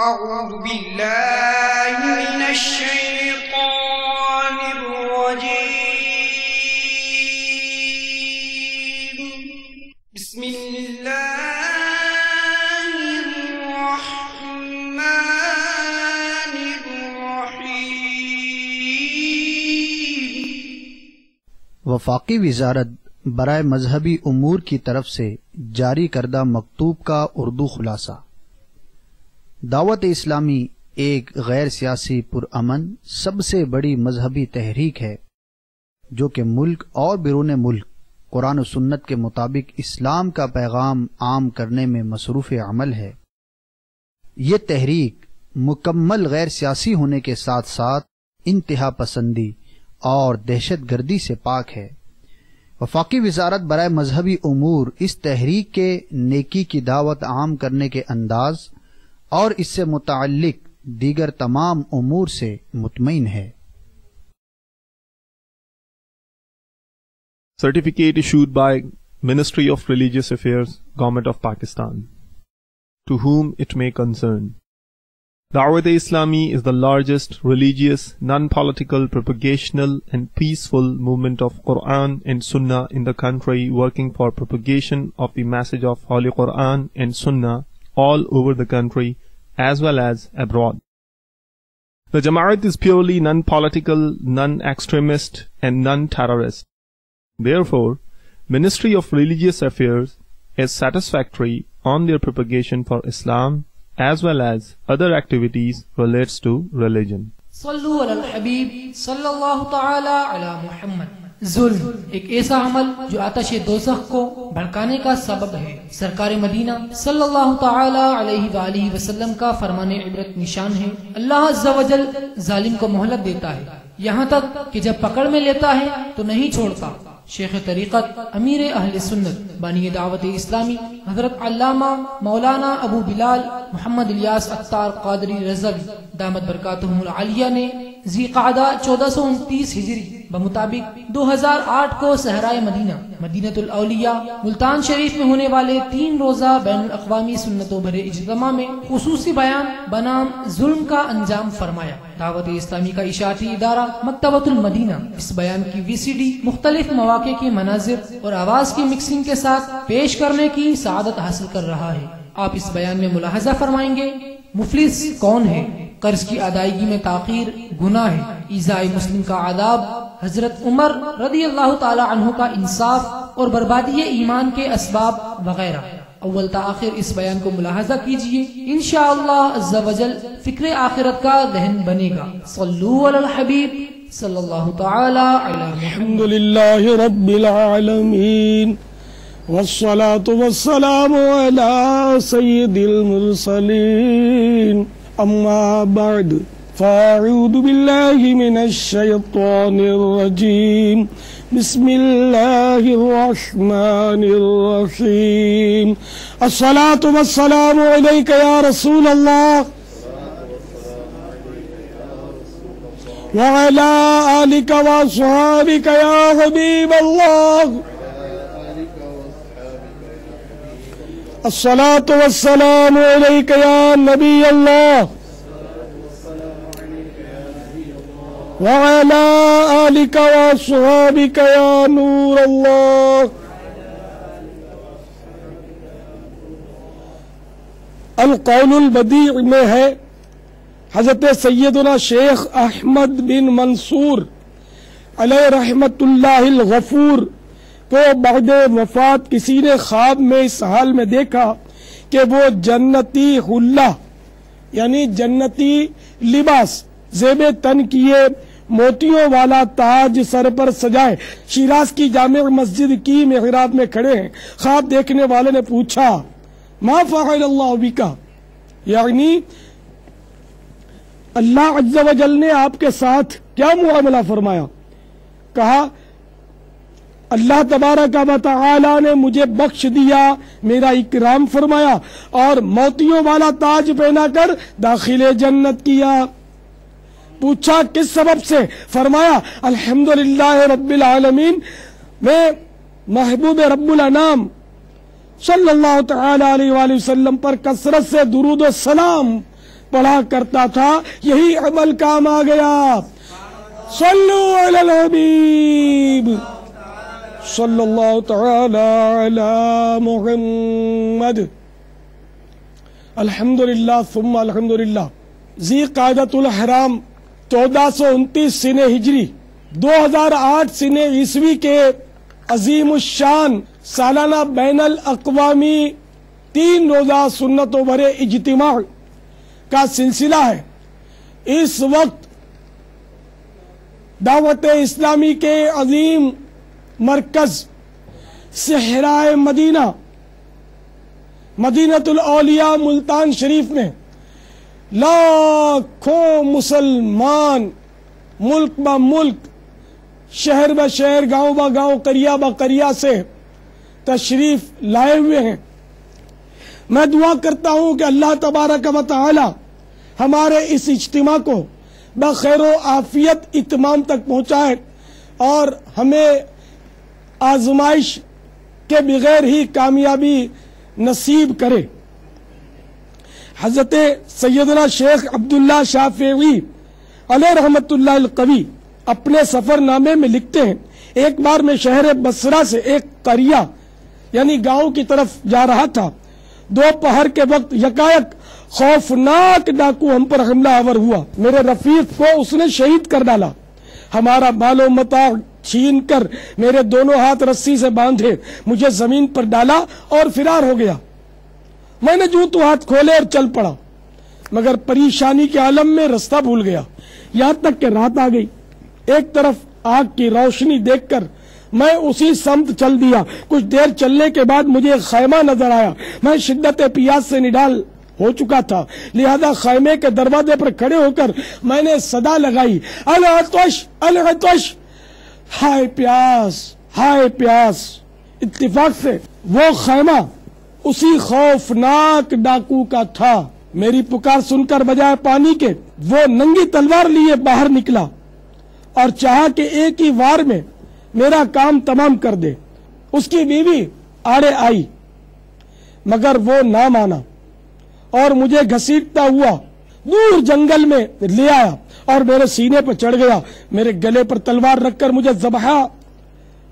أعوذ بالله من الشيطان الرجيم. بسم الله الرحمن الرحيم. وفاقی وزارت برائے مذہبی امور کی طرف سے جاری کردہ مکتوب کا اردو خلاصہ. دعوت اسلامی ایک غیر سیاسی پرامن سب سے بڑی مذہبی تحریک ہے جو کہ ملک اور بیرون ملک قرآن و سنت کے مطابق اسلام کا پیغام عام کرنے میں مصروف عمل ہے. یہ تحریک مکمل غیر سیاسی ہونے کے ساتھ ساتھ انتہا پسندی اور دہشت گردی سے پاک ہے. وفاقی وزارت برائے مذہبی امور اس تحریک کے نیکی کی دعوت عام کرنے کے انداز اور اس سے متعلق دیگر تمام امور سے مطمئن ہے. Certificate issued by Ministry of Religious Affairs, Government of Pakistan. To whom it may concern. Dawat-e-Islami is the largest religious, non-political, propagational and peaceful movement of Quran and Sunnah in the country, working for propagation of the message of Holy Quran and Sunnah all over the country as well as abroad. The Jama'at is purely non-political, non-extremist and non-terrorist. Therefore, Ministry of Religious Affairs is satisfactory on their propagation for Islam as well as other activities relates to religion. صلو علی الحبیب صلی اللہ تعالی علی محمد. ظلم ایک ایسا عمل جو آتش دوزخ کو بھڑکانے کا سبب ہے. سرکار مدینہ صلی اللہ تعالی علیہ وآلہ وسلم کا فرمان عبرت نشان ہے. اللہ عز و جل ظالم کو مہلت دیتا ہے یہاں تک کہ جب پکڑ میں لیتا ہے تو نہیں چھوڑتا. شیخ طریقت امیر اہل سنت بانی دعوت اسلامی حضرت علامہ مولانا ابو بلال محمد الیاس اتار قادری رضوی دامت برکاتہم العالیہ نے ذی قعدہ 1429 ہجری بمطابق 2008 کو صحرائے مدینہ مدینۃ الاولیاء ملتان شریف میں ہونے والے 3 روزہ بین الاقوامی سنتوں بھرے اجتماع میں خصوصی بیان بنام ظلم کا انجام فرمایا. دعوت اسلامی کا اشاعتی ادارہ مکتبۃ المدینہ اس بیان کی VCD مختلف مواقع کے مناظر اور آواز کی مکسنگ کے ساتھ پیش کرنے کی سعادت حاصل کر رہا ہے. آپ اس بیان میں ملاحظہ فرمائیں گے مفلس کون ہے، قرض کی ادائیگی میں تاخیر گناہ ہے، ایذاء مسلم کا عذاب، حضرت عمر رضی اللہ تعالی عنہ کا انصاف اور بربادی ایمان کے اسباب وغیرہ. اول تا آخر اس بیان کو ملاحظہ کیجئے، انشاءاللہ عز و جل فکر آخرت کا دہن بنے گا. صلو علی الحبیب صلی اللہ تعالی علی محمد. الحمدللہ رب العالمین والصلاة والسلام على سید المرسلین. اما بعد فاعوذ باللہ من الشیطان الرجیم. بسم اللہ الرحمن الرحیم. الصلاة والسلام علیک یا رسول اللہ وعلى آلك وأصحابك يا حبيب الله. الصلاة والسلام عليك يا نبي الله وعلى آلك وأصحابك يا نور الله. القول البدیع میں ہے حضرت سیدنا شیخ احمد بن منصور علیہ رحمت اللہ الغفور کو بعد وفات کسی نے خواب میں اس حال میں دیکھا کہ وہ جنتی حلہ یعنی جنتی لباس زیب تن کیے موتیوں والا تاج سر پر سجائے شیراز کی جامع مسجد کی محراب میں کھڑے ہیں. خواب دیکھنے والے نے پوچھا ما فعل اللہ بکا، یعنی اللہ عز و جل نے آپ کے ساتھ کیا معاملہ فرمایا؟ کہا اللہ تبارک و تعالی نے مجھے بخش دیا، میرا اکرام فرمایا اور موتیوں والا تاج پہنا کر داخل جنت کیا. پوچھا کس سبب سے؟ فرمایا الحمدللہ رب العالمین، میں محبوب رب الانام صلی اللہ تعالی علیہ وآلہ وسلم پر کثرت سے درود و سلام پڑھا کرتا تھا، یہی عمل کام آ گیا۔ صلو علی الحبیب صلی اللہ تعالی علی محمد۔ الحمدللہ ثم الحمدللہ۔ ذی قعدۃ الحرام 1429 سن ہجری 2008 سن عیسوی کے عظیم الشان سالانہ بین الاقوامی 3 روزہ سنتوں بھرے اجتماع کا سلسلہ ہے۔ اس وقت دعوت اسلامی کے عظیم مرکز صحرائے مدینہ، مدینۃ الاولیاء ملتان شریف میں لاکھوں مسلمان ملک با ملک، شہر با شہر، گاؤں با گاؤں، قریہ با قریہ سے تشریف لائے ہوئے ہیں۔ میں دعا کرتا ہوں کہ اللہ تبارک و تعالی ہمارے اس اجتماع کو بخیر و عافیت اتمام تک پہنچائے اور ہمیں آزمائش کے بغیر ہی کامیابی نصیب کرے۔ حضرت سیدنا شیخ عبداللہ شافعی علیہ رحمت اللہ القوی اپنے سفر نامے میں لکھتے ہیں، ایک بار میں شہر بصرہ سے ایک قریہ یعنی گاؤں کی طرف جا رہا تھا۔ دوپہر کے وقت یکایک خوفناک ڈاکو ہم پر حملہ آور ہوا۔ میرے رفیق کو اس نے شہید کر ڈالا۔ ہمارا مال و متاع چھین کر میرے دونوں ہاتھ رسی سے باندھے مجھے زمین پر ڈالا اور فرار ہو گیا۔ میں نے جو تو ہاتھ کھولے اور چل پڑا، مگر پریشانی کے عالم میں رستہ بھول گیا، یہاں تک کہ رات آ گئی۔ ایک طرف آگ کی روشنی دیکھ کر میں اسی سمت چل دیا۔ کچھ دیر چلنے کے بعد مجھے ایک خیمہ نظر آیا۔ میں شدت پیاس سے نڈال ہو چکا تھا، لہذا خیمے کے دروازے پر کھڑے ہو کر میں نے صدا لگائی، العطش العطش، ہائے پیاس ہائے پیاس۔ اتفاق سے وہ خیمہ اسی خوفناک ڈاکو کا تھا۔ میری پکار سن کر بجائے پانی کے وہ ننگی تلوار لیے باہر نکلا اور چاہا کہ ایک ہی وار میں میرا کام تمام کر دے۔ اس کی بیوی آڑے آئی مگر وہ نہ مانا اور مجھے گھسیٹتا ہوا دور جنگل میں لے آیا اور میرے سینے پر چڑھ گیا۔ میرے گلے پر تلوار رکھ کر مجھے ذبح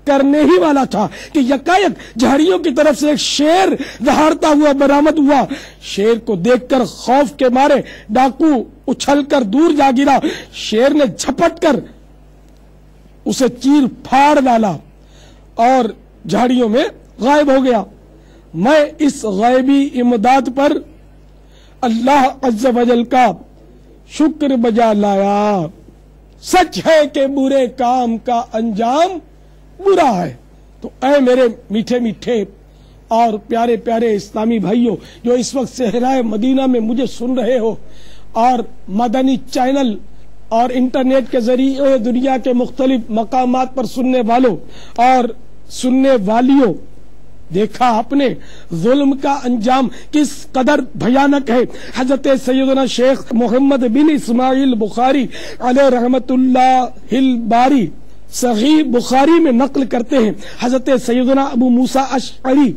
کرنے ہی والا تھا کہ یکایک جھاڑیوں کی طرف سے ایک شیر دہاڑتا ہوا برآمد ہوا۔ شیر کو دیکھ کر خوف کے مارے ڈاکو اچھل کر دور جا گرا۔ شیر نے جھپٹ کر اسے چیر پھاڑ ڈالا اور جھاڑیوں میں غائب ہو گیا۔ میں اس غیبی امداد پر اللہ عز و جل کا شکر بجا لایا۔ سچ ہے کہ برے کام کا انجام برا ہے۔ تو اے میرے میٹھے میٹھے اور پیارے پیارے اسلامی بھائیوں جو اس وقت صحرائے مدینہ میں مجھے سن رہے ہو اور مدنی چینل اور انٹرنیٹ کے ذریعے دنیا کے مختلف مقامات پر سننے والوں اور سننے والیوں، دیکھا آپ نے ظلم کا انجام کس قدر بھیانک ہے۔ حضرت سیدنا شیخ محمد بن اسماعیل بخاری علیہ رحمت اللہ الباری صحیح بخاری میں نقل کرتے ہیں، حضرت سیدنا ابو موسیٰ اشعری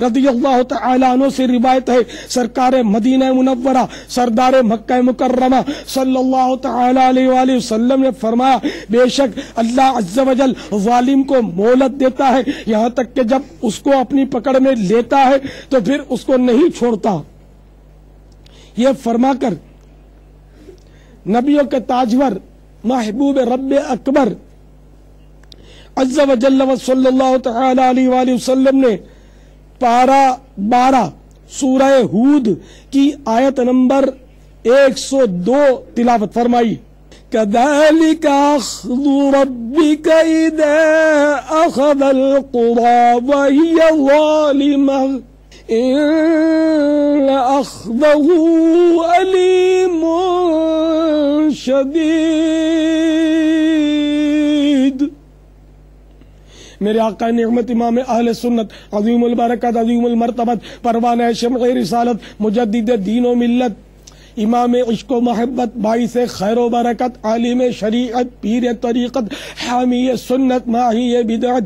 رضی اللہ تعالی عنہ سے روایت ہے، سرکار مدینہ منورہ سردار مکہ مکرمہ صلی اللہ تعالی علیہ وآلہ وسلم نے فرمایا، بے شک اللہ عز و جل ظالم کو مہلت دیتا ہے یہاں تک کہ جب اس کو اپنی پکڑ میں لیتا ہے تو پھر اس کو نہیں چھوڑتا۔ یہ فرما کر نبیوں کے تاجور محبوب رب اکبر عز و جل و صلی اللہ تعالی علیہ وآلہ وسلم نے پارہ 12 سورہ ہود کی آیت نمبر 102 تلاوت فرمائی، كَذَلِكَ أَخْذُ رَبِّكَ إِذَا أَخَذَ الْقُرَى وَهِيَ ظَالِمَةٌ إِنَّ أَخْذَهُ أَلِيمٌ شَدِيدٌ۔ میرے آقا نعمت امام اہل سنت عظیم البرکت عظیم المرتبت پروانہ شمع رسالت مجدد دین و ملت امام عشق و محبت باعث خیر و برکت عالم شریعت پیر طریقت حامی سنت ماہی بدعت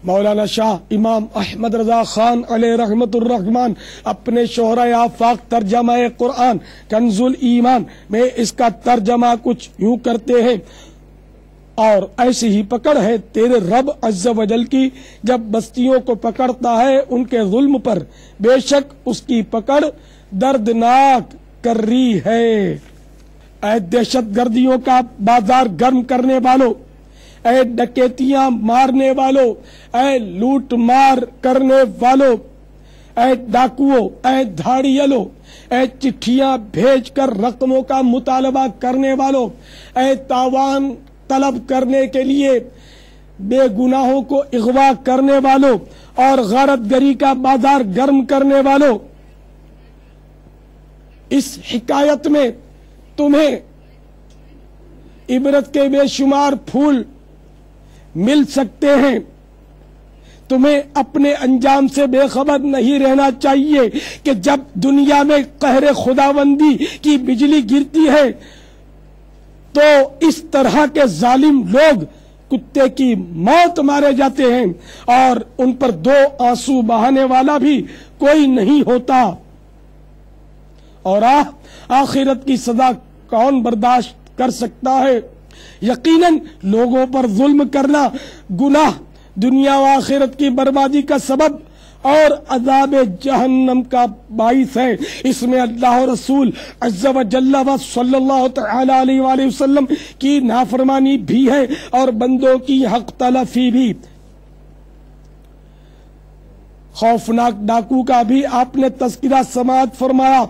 مولانا شاہ امام احمد رضا خان علیہ رحمت الرحمان اپنے شہرۂ آفاق ترجمہ قرآن کنز الایمان میں اس کا ترجمہ کچھ یوں کرتے ہیں: اور ایسی ہی پکڑ ہے تیرے رب عز و جل کی جب بستیوں کو پکڑتا ہے ان کے ظلم پر، بے شک اس کی پکڑ دردناک کر رہی ہے۔ اے دہشت گردیوں کا بازار گرم کرنے والوں، اے ڈکیتیاں مارنے والوں، اے لوٹ مار کرنے والوں، اے ڈاکوؤں، اے دھاڑیلوں، اے چٹھیاں بھیج کر رقموں کا مطالبہ کرنے والوں، اے تاوان طلب کرنے کے لیے بے گناہوں کو اغوا کرنے والوں اور غارت گری کا بازار گرم کرنے والوں، اس حکایت میں تمہیں عبرت کے بے شمار پھول مل سکتے ہیں۔ تمہیں اپنے انجام سے بے خبر نہیں رہنا چاہیے کہ جب دنیا میں قہر خداوندی کی بجلی گرتی ہے تو اس طرح کے ظالم لوگ کتے کی موت مارے جاتے ہیں اور ان پر دو آنسو بہانے والا بھی کوئی نہیں ہوتا۔ اور آخرت کی سزا کون برداشت کر سکتا ہے؟ یقیناً لوگوں پر ظلم کرنا گناہ دنیا و آخرت کی بربادی کا سبب اور عذاب جہنم کا باعث ہے۔ اس میں اللہ و رسول عز و جل و صلی اللہ تعالی علیہ وآلہ وسلم کی نافرمانی بھی ہے اور بندوں کی حق تلفی بھی۔ خوفناک ڈاکو کا بھی آپ نے تذکرہ سماعت فرمایا،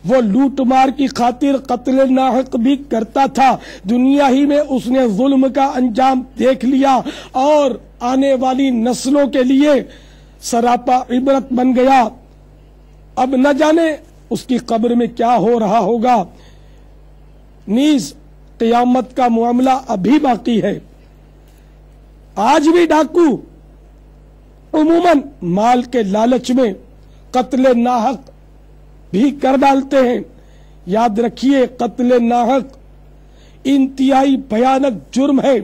وہ لوٹ مار کی خاطر قتل ناحق بھی کرتا تھا، دنیا ہی میں اس نے ظلم کا انجام دیکھ لیا اور آنے والی نسلوں کے لیے سراپا عبرت بن گیا۔ اب نہ جانے اس کی قبر میں کیا ہو رہا ہوگا۔ نیز قیامت کا معاملہ ابھی باقی ہے۔ آج بھی ڈاکو عموماً مال کے لالچ میں قتل ناحق بھی کر ڈالتے ہیں۔ یاد رکھیے قتل ناحق انتہائی بھیانک جرم ہے۔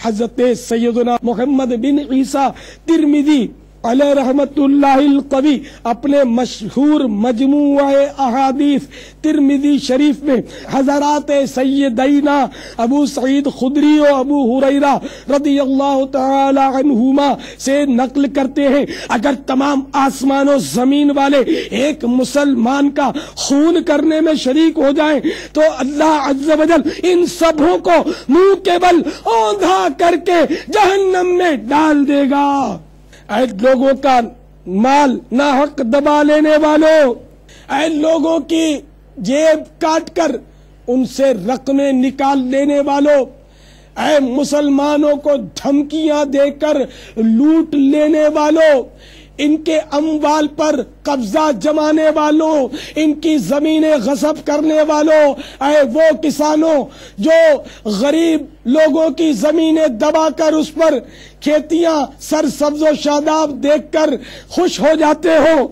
حضرت سیدنا محمد بن عیسیٰ ترمذی علیہ رحمت اللہ القوی اپنے مشہور مجموعہ احادیث ترمذی شریف میں حضرات سیدینا ابو سعید خدری و ابو ہریرہ رضی اللہ تعالی عنہما سے نقل کرتے ہیں، اگر تمام آسمان و زمین والے ایک مسلمان کا خون کرنے میں شریک ہو جائیں تو اللہ عز و جل ان سبوں کو منہ کے بل اوندھا کر کے جہنم میں ڈال دے گا۔ اے لوگوں کا مال ناحق دبا لینے والوں، اے لوگوں کی جیب کاٹ کر ان سے رقمیں نکال لینے والوں، اے مسلمانوں کو دھمکیاں دے کر لوٹ لینے والوں، ان کے اموال پر قبضہ جمانے والوں، ان کی زمینیں غصب کرنے والوں، اے وہ کسانوں جو غریب لوگوں کی زمینیں دبا کر اس پر کھیتیاں سرسبز و شاداب دیکھ کر خوش ہو جاتے ہو،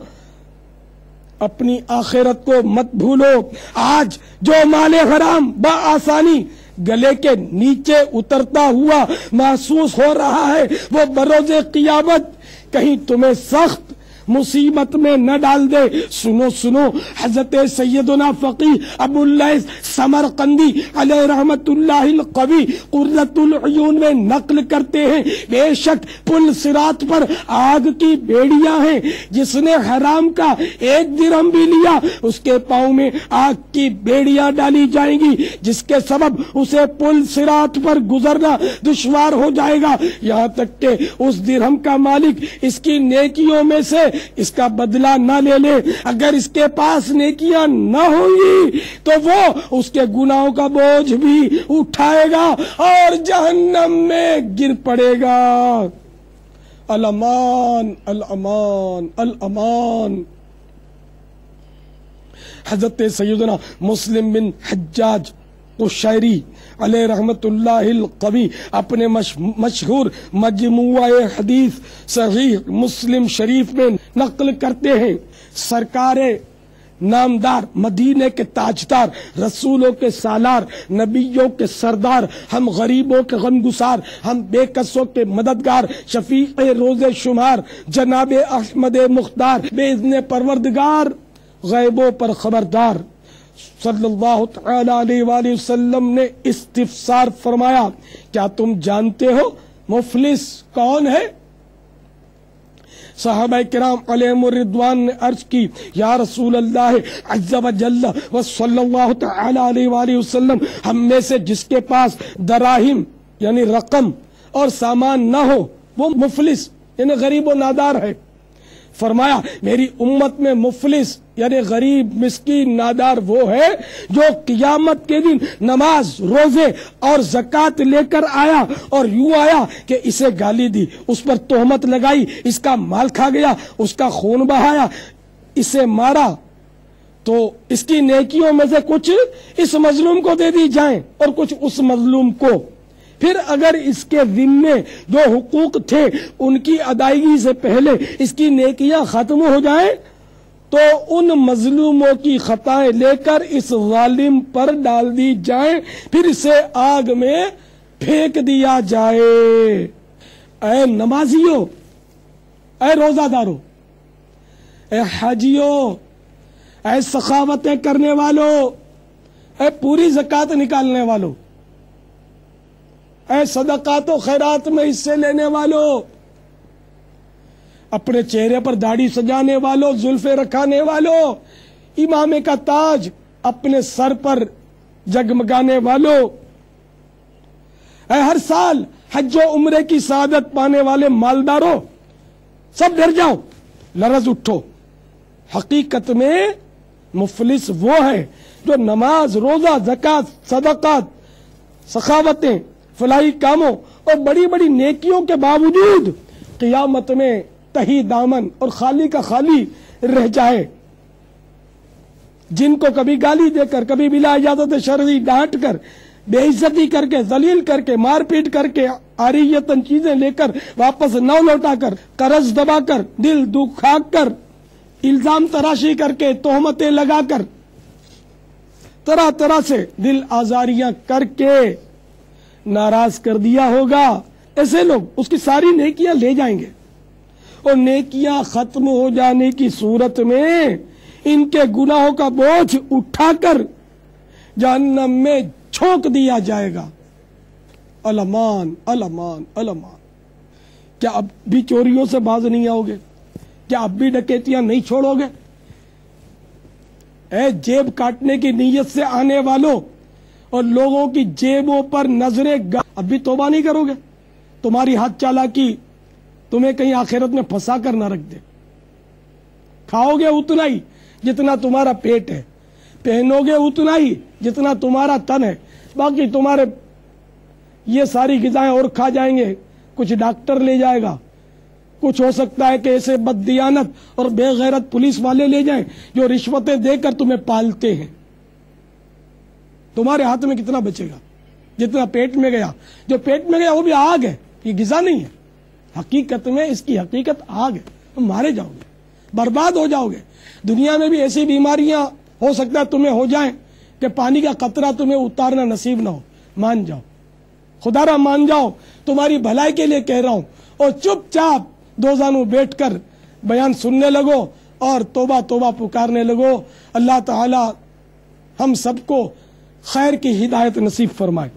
اپنی آخرت کو مت بھولو۔ آج جو مال حرام بآسانی گلے کے نیچے اترتا ہوا محسوس ہو رہا ہے وہ بروز قیامت کہیں تمہیں سخت مصیبت میں نہ ڈال دے۔ سنو سنو، حضرت سیدنا فقیہ ابو اللیث سمرقندی علیہ رحمت اللہ القوی قرۃ العیون میں نقل کرتے ہیں، بے شک پل صراط پر آگ کی بیڑیاں ہیں، جس نے حرام کا 1 درہم بھی لیا اس کے پاؤں میں آگ کی بیڑیاں ڈالی جائیں گی، جس کے سبب اسے پل صراط پر گزرنا دشوار ہو جائے گا، یہاں تک کہ اس درہم کا مالک اس کی نیکیوں میں سے اس کا بدلہ نہ لے لے۔ اگر اس کے پاس نیکیاں نہ ہوں گی تو وہ اس کے گناہوں کا بوجھ بھی اٹھائے گا اور جہنم میں گر پڑے گا۔ الامان الامان الامان۔ حضرت سیدنا مسلم بن حجاج قشیری علیہ رحمت اللہ القوی اپنے مشہور مجموعہ حدیث صحیح مسلم شریف میں نقل کرتے ہیں، سرکار نامدار، مدینے کے تاجدار، رسولوں کے سالار، نبیوں کے سردار، ہم غریبوں کے غمگسار، ہم بے کسوں کے مددگار، شفیع روز شمار جناب احمد مختار، بے اذن پروردگار غیبوں پر خبردار۔ صلی اللہ تعالی علیہ وآلہ وسلم نے استفسار فرمایا، کیا تم جانتے ہو مفلس کون ہے؟ صحابہ کرام علیہم الرضوان نے عرض کی، یا رسول اللہ عز و جل و صلی اللہ تعالی علیہ وآلہ وسلم، ہم میں سے جس کے پاس دراہم یعنی رقم اور سامان نہ ہو وہ مفلس یعنی غریب و نادار ہے۔ فرمایا میری امت میں مفلس یعنی غریب مسکین نادار وہ ہے جو قیامت کے دن نماز روزے اور زکوٰۃ لے کر آیا اور یوں آیا کہ اسے گالی دی، اس پر تہمت لگائی، اس کا مال کھا گیا، اس کا خون بہایا، اسے مارا، تو اس کی نیکیوں میں سے کچھ اس مظلوم کو دے دی جائیں اور کچھ اس مظلوم کو۔ پھر اگر اس کے ذمے جو حقوق تھے ان کی ادائیگی سے پہلے اس کی نیکیاں ختم ہو جائیں تو ان مظلوموں کی خطائیں لے کر اس ظالم پر ڈال دی جائیں، پھر اسے آگ میں پھینک دیا جائے۔ اے نمازیوں، اے روزہ داروں، اے حاجیوں، اے سخاوتیں کرنے والوں، اے پوری زکوٰۃ نکالنے والوں، اے صدقات و خیرات میں حصے لینے والوں، اپنے چہرے پر داڑھی سجانے والوں، زلفیں رکھانے والوں، امامے کا تاج اپنے سر پر جگمگانے والوں، اے ہر سال حج و عمرے کی سعادت پانے والے مالداروں، سب ڈر جاؤ، لرز اٹھو۔ حقیقت میں مفلس وہ ہے جو نماز، روزہ، زکوٰۃ، صدقات، سخاوتیں، فلاحی کاموں اور بڑی بڑی نیکیوں کے باوجود قیامت میں تہی دامن اور خالی کا خالی رہ جائے، جن کو کبھی گالی دے کر، کبھی بلا اجازت شرعی ڈانٹ کر، بے عزتی کر کے، ذلیل کر کے، مار پیٹ کر کے، عاریتاً چیزیں لے کر واپس نہ لوٹا کر، قرض دبا کر، دل دکھا کر، الزام تراشی کر کے، تہمتیں لگا کر، طرح طرح سے دل آزاریاں کر کے ناراض کر دیا ہوگا، ایسے لوگ اس کی ساری نیکیاں لے جائیں گے اور نیکیاں ختم ہو جانے کی صورت میں ان کے گناہوں کا بوجھ اٹھا کر جہنم میں چھونک دیا جائے گا۔ الامان الامان الامان۔ کیا اب بھی چوریوں سے باز نہیں آؤ گے؟ کیا اب بھی ڈکیتیاں نہیں چھوڑو گے؟ اے جیب کاٹنے کی نیت سے آنے والوں اور لوگوں کی جیبوں پر نظریں اب بھی توبہ نہیں کرو گے؟ تمہاری ہاتھ چالاکی تمہیں کہیں آخرت میں پھنسا کر نہ رکھ دے۔ کھاؤ گے اتنا ہی جتنا تمہارا پیٹ ہے، پہنو گے اتنا ہی جتنا تمہارا تن ہے، باقی تمہارے یہ ساری غذائیں اور کھا جائیں گے، کچھ ڈاکٹر لے جائے گا، کچھ ہو سکتا ہے کہ ایسے بددیانت اور بے غیرت پولیس والے لے جائیں جو رشوتیں دے کر تمہیں پالتے ہیں۔ تمہارے ہاتھ میں کتنا بچے گا؟ جتنا پیٹ میں گیا، جو پیٹ میں گیا وہ بھی آگ ہے، یہ غذا نہیں ہے۔ حقیقت میں اس کی حقیقت آگ ہے، تم مارے جاؤ گے، برباد ہو جاؤ گے۔ دنیا میں بھی ایسی بیماریاں ہو سکتا ہے تمہیں ہو جائیں کہ پانی کا قطرہ تمہیں اتارنا نصیب نہ ہو۔ مان جاؤ، خدا را مان جاؤ، تمہاری بھلائی کے لیے کہہ رہا ہوں، اور چپ چاپ دو زانوں بیٹھ کر بیان سننے لگو اور توبہ توبہ پکارنے لگو۔ اللہ تعالی ہم سب کو خیر کی ہدایت نصیب فرمائے۔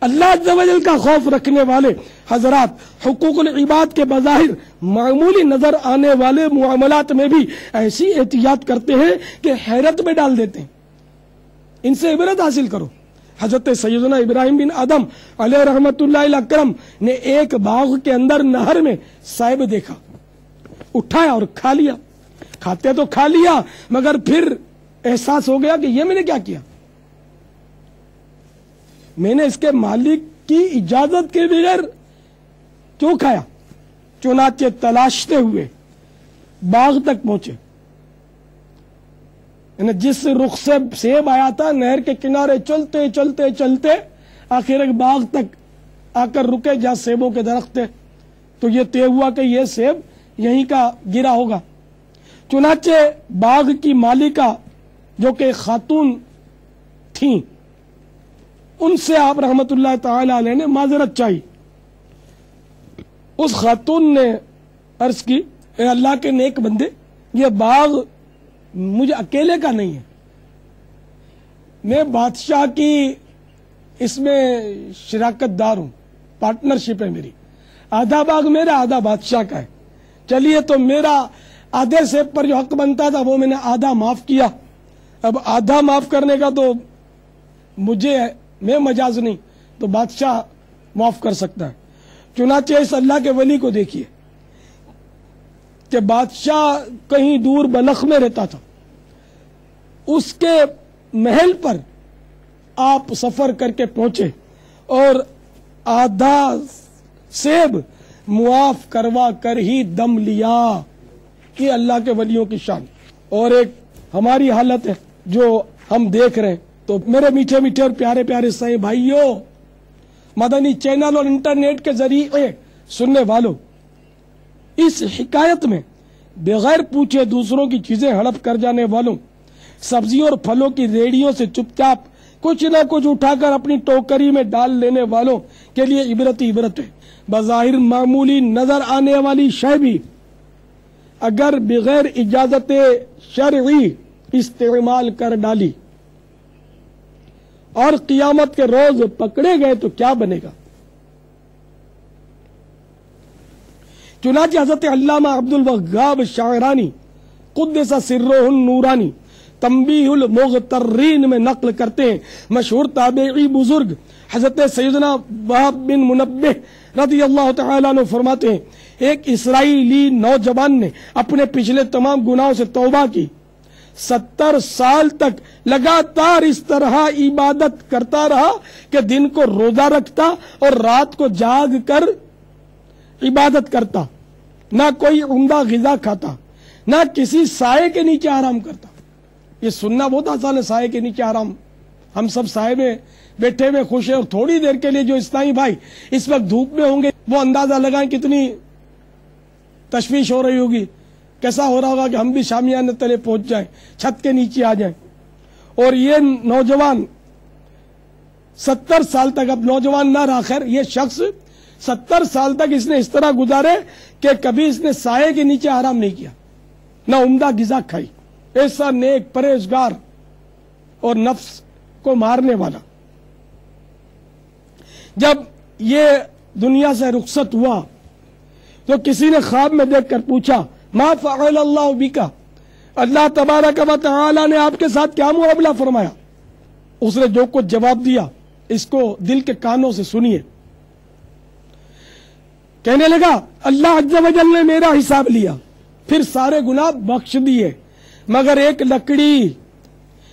اللہ عز و جل کا خوف رکھنے والے حضرات حقوق العباد کے بظاہر معمولی نظر آنے والے معاملات میں بھی ایسی احتیاط کرتے ہیں کہ حیرت میں ڈال دیتے ہیں۔ ان سے عبرت حاصل کرو۔ حضرت سیدنا ابراہیم بن آدم علیہ رحمت اللہ الاکرم نے ایک باغ کے اندر نہر میں سیب دیکھا، اٹھایا اور کھا لیا۔ کھاتے تو کھا لیا مگر پھر احساس ہو گیا کہ یہ میں نے کیا کیا، میں نے اس کے مالک کی اجازت کے بغیر کیوں کھایا؟ چنانچہ تلاشتے ہوئے باغ تک پہنچے، یعنی جس رخ سے سیب آیا تھا نہر کے کنارے چلتے چلتے چلتے آخر ایک باغ تک آ کر رکے جہاں سیبوں کے درخت تھے۔ تو یہ طے ہوا کہ یہ سیب یہیں کا گرا ہوگا۔ چنانچہ باغ کی مالکہ جو کہ خاتون تھیں، ان سے آپ رحمت اللہ تعالی علیہ نے معذرت چاہی۔ اس خاتون نے عرض کی، اے اللہ کے نیک بندے، یہ باغ مجھے اکیلے کا نہیں ہے، میں بادشاہ کی اس میں شراکت دار ہوں، پارٹنرشپ ہے میری، آدھا باغ میرا آدھا بادشاہ کا ہے، چلیے تو میرا آدھے سیب پر جو حق بنتا تھا وہ میں نے آدھا معاف کیا، اب آدھا معاف کرنے کا تو مجھے میں مجاز نہیں، تو بادشاہ معاف کر سکتا ہے۔ چنانچہ اس اللہ کے ولی کو دیکھیے کہ بادشاہ کہیں دور بلخ میں رہتا تھا، اس کے محل پر آپ سفر کر کے پہنچے اور آدھا سیب معاف کروا کر ہی دم لیا۔ یہ اللہ کے ولیوں کی شان۔ اور ایک ہماری حالت ہے جو ہم دیکھ رہے ہیں، تو میرے میٹھے میٹھے اور پیارے پیارے سائیں بھائیوں، مدنی چینل اور انٹرنیٹ کے ذریعے سننے والوں، اس حکایت میں بغیر پوچھے دوسروں کی چیزیں ہڑپ کر جانے والوں، سبزیوں اور پھلوں کی ریڑیوں سے چپ چاپ کچھ نہ کچھ اٹھا کر اپنی ٹوکری میں ڈال لینے والوں کے لیے عبرت ہی عبرت ہے۔ بظاہر معمولی نظر آنے والی شے بھی اگر بغیر اجازت شرعی استعمال کر ڈالی اور قیامت کے روز پکڑے گئے تو کیا بنے گا؟ چنانچہ حضرت علامہ عبد الوہاب شاعرانی قدس سرہ النورانی تنبیہ المغترین میں نقل کرتے ہیں، مشہور تابعی بزرگ حضرت سیدنا وہب بن منبہ رضی اللہ تعالیٰ عنہ فرماتے ہیں، ایک اسرائیلی نوجوان نے اپنے پچھلے تمام گناہوں سے توبہ کی، 70 سال تک لگاتار اس طرح عبادت کرتا رہا کہ دن کو روزہ رکھتا اور رات کو جاگ کر عبادت کرتا، نہ کوئی عمدہ غذا کھاتا، نہ کسی سائے کے نیچے آرام کرتا۔ یہ سننا بہت آسان ہے، سائے کے نیچے آرام، ہم سب سائے میں بیٹھے ہوئے خوش ہیں، اور تھوڑی دیر کے لیے جو اسلامی بھائی اس وقت دھوپ میں ہوں گے وہ اندازہ لگائیں کتنی تشویش ہو رہی ہوگی، کیسا ہو رہا ہوگا کہ ہم بھی شامیانے تلے پہنچ جائیں، چھت کے نیچے آ جائیں۔ اور یہ نوجوان 70 سال تک، اب نوجوان نہ رہا، خیر یہ شخص 70 سال تک اس نے اس طرح گزارے کہ کبھی اس نے سائے کے نیچے آرام نہیں کیا، نہ عمدہ غذا کھائی۔ ایسا نیک پرہیزگار اور نفس کو مارنے والا جب یہ دنیا سے رخصت ہوا تو کسی نے خواب میں دیکھ کر پوچھا، ما فعل اللہ بکا، اللہ تبارک و تعالی نے آپ کے ساتھ کیا معاملہ فرمایا؟ اس نے جو کچھ جواب دیا اس کو دل کے کانوں سے سنیے۔ کہنے لگا، اللہ عز و جل نے میرا حساب لیا، پھر سارے گناہ بخش دیے، مگر ایک لکڑی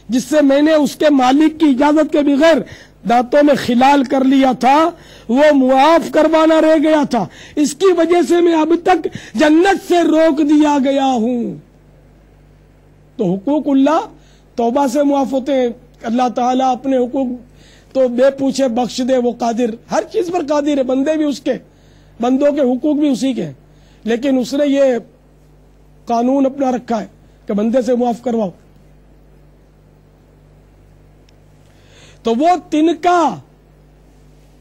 جس سے میں نے اس کے مالک کی اجازت کے بغیر دانتوں میں خلال کر لیا تھا وہ معاف کروانا رہ گیا تھا، اس کی وجہ سے میں اب تک جنت سے روک دیا گیا ہوں۔ تو حقوق اللہ توبہ سے معاف ہوتے ہیں۔ اللہ تعالیٰ اپنے حقوق تو بے پوچھے بخش دے، وہ قادر، ہر چیز پر قادر ہے، بندے بھی اس کے، بندوں کے حقوق بھی اسی کے ہیں، لیکن اس نے یہ قانون اپنا رکھا ہے کہ بندے سے معاف کرواؤ۔ تو وہ تنکا